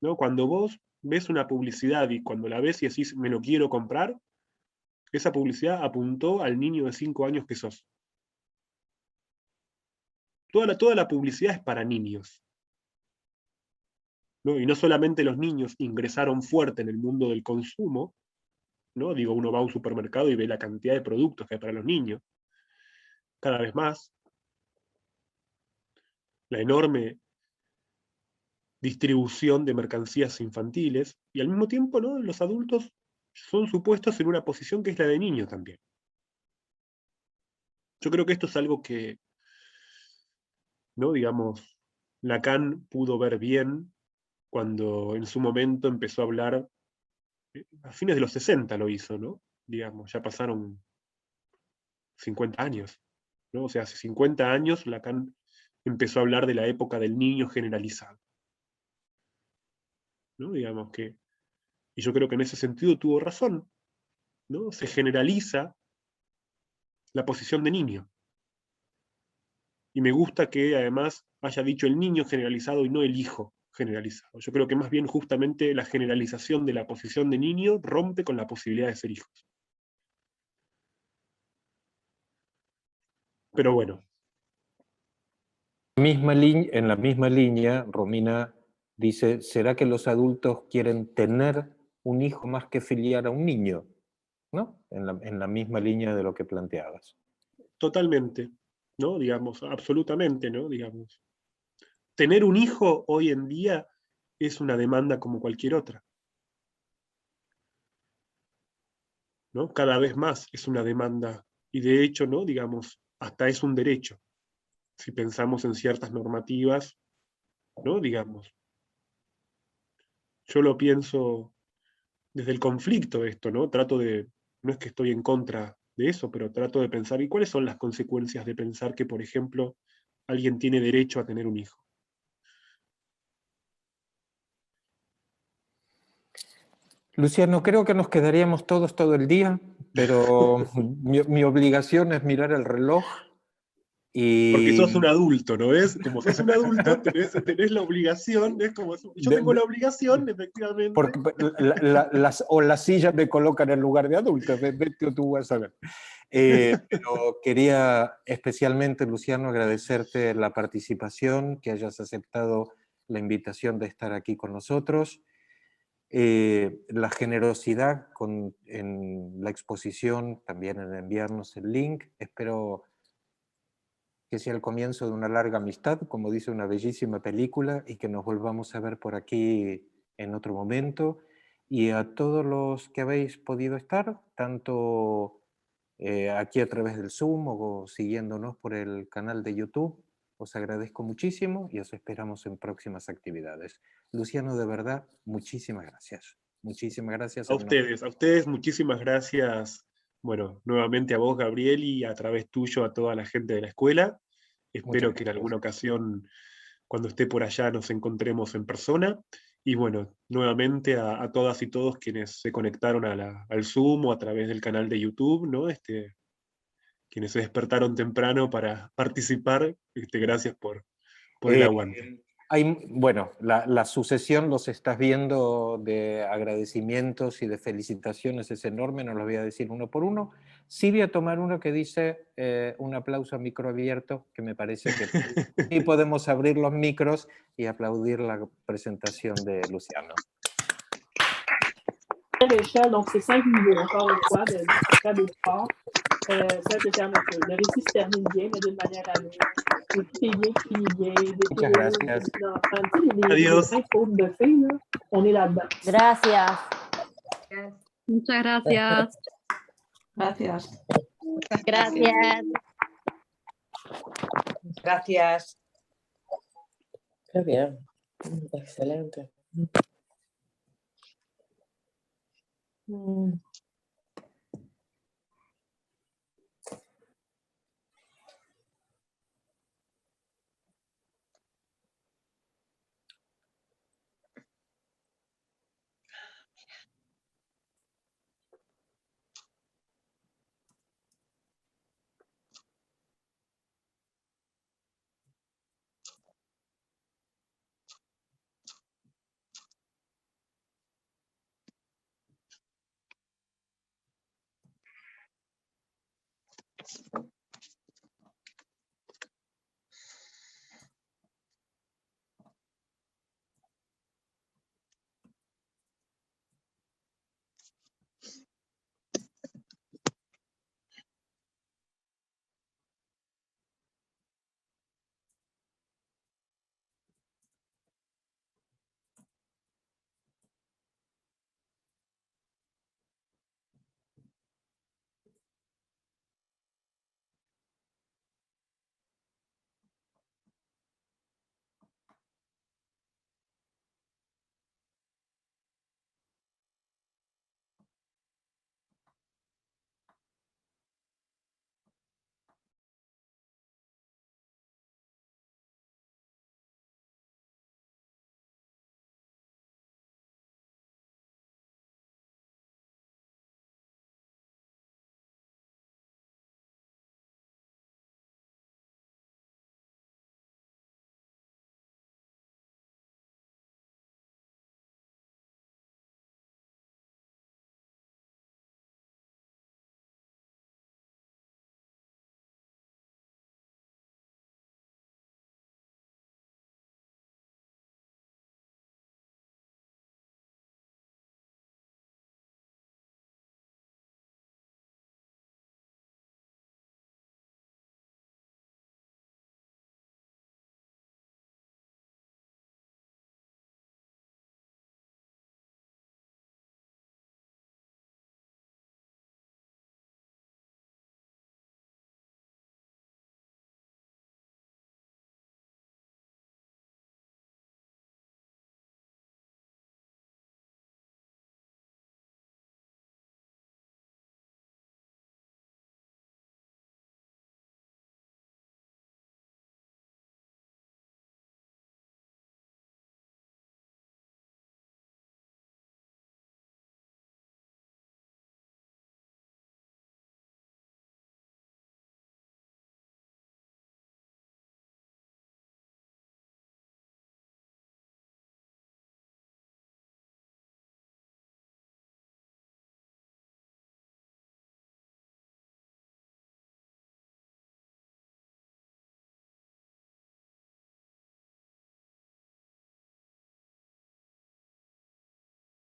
¿No? Cuando vos ves una publicidad y cuando la ves y decís, me lo quiero comprar, esa publicidad apuntó al niño de 5 años que sos. Toda la publicidad es para niños, ¿no? Y no solamente los niños ingresaron fuerte en el mundo del consumo, ¿no? Digo, uno va a un supermercado y ve la cantidad de productos que hay para los niños, cada vez más, la enorme distribución de mercancías infantiles, y al mismo tiempo, ¿no? Los adultos son supuestos en una posición que es la de niño también. Yo creo que esto es algo que, ¿no? Digamos, Lacan pudo ver bien cuando en su momento empezó a hablar a fines de los 60 lo hizo, ¿no? Digamos, ya pasaron 50 años, ¿no? O sea, hace 50 años Lacan empezó a hablar de la época del niño generalizado, ¿no? Digamos que, y yo creo que en ese sentido tuvo razón, ¿no? Se generaliza la posición de niño. Y me gusta que además haya dicho el niño generalizado y no el hijo generalizado. Yo creo que más bien justamente la generalización de la posición de niño rompe con la posibilidad de ser hijos. Pero bueno. En la misma línea, Romina dice, ¿será que los adultos quieren tener un hijo más que filiar a un niño? ¿No? En la misma línea de lo que planteabas. Totalmente, ¿no? Digamos, absolutamente, ¿no? Digamos. Tener un hijo hoy en día es una demanda como cualquier otra, ¿no? Cada vez más es una demanda, y de hecho, ¿no? Digamos, hasta es un derecho, si pensamos en ciertas normativas, ¿no? Digamos. Yo lo pienso desde el conflicto esto, ¿no? No es que estoy en contra de eso, pero trato de pensar, ¿y cuáles son las consecuencias de pensar que, por ejemplo, alguien tiene derecho a tener un hijo? Luciano, creo que nos quedaríamos todos todo el día, pero mi obligación es mirar el reloj Porque sos y... un adulto, ¿no es? Como sos un adulto, tenés la obligación, es como, yo tengo la obligación, efectivamente. Porque la silla me coloca en el lugar de adulto, vete o tú vas a ver. Pero quería especialmente, Luciano, agradecerte la participación, que hayas aceptado la invitación de estar aquí con nosotros, la generosidad en la exposición, también en enviarnos el link. Espero que sea el comienzo de una larga amistad, como dice una bellísima película, y que nos volvamos a ver por aquí en otro momento. Y a todos los que habéis podido estar, tanto aquí a través del Zoom o siguiéndonos por el canal de YouTube, os agradezco muchísimo y os esperamos en próximas actividades. Luciano, de verdad, muchísimas gracias. Muchísimas gracias. A ustedes muchísimas gracias. Bueno, nuevamente a vos, Gabriel, y a través tuyo a toda la gente de la escuela. Espero que en alguna ocasión, cuando esté por allá, nos encontremos en persona. Y bueno, nuevamente a todas y todos quienes se conectaron al Zoom o a través del canal de YouTube, ¿no? Quienes se despertaron temprano para participar, gracias por el aguante. Bueno, la sucesión, los estás viendo, de agradecimientos y de felicitaciones es enorme, no los voy a decir uno por uno. Sí voy a tomar uno que dice un aplauso a micro abierto, que me parece que sí podemos abrir los micros y aplaudir la presentación de Luciano. L'échelle, donc c'est 5 niveaux, encore une fois, de très beau sport. Ça, je termine un peu. Le récit se termine bien, mais d'une manière amère. Tout est bien qui finit bien. Muchas gracias. Adiós. Les fautes de filles, là, on est là-dedans. Gracias. Muchas gracias. Gracias. Gracias. Gracias. Qué bien, excelente.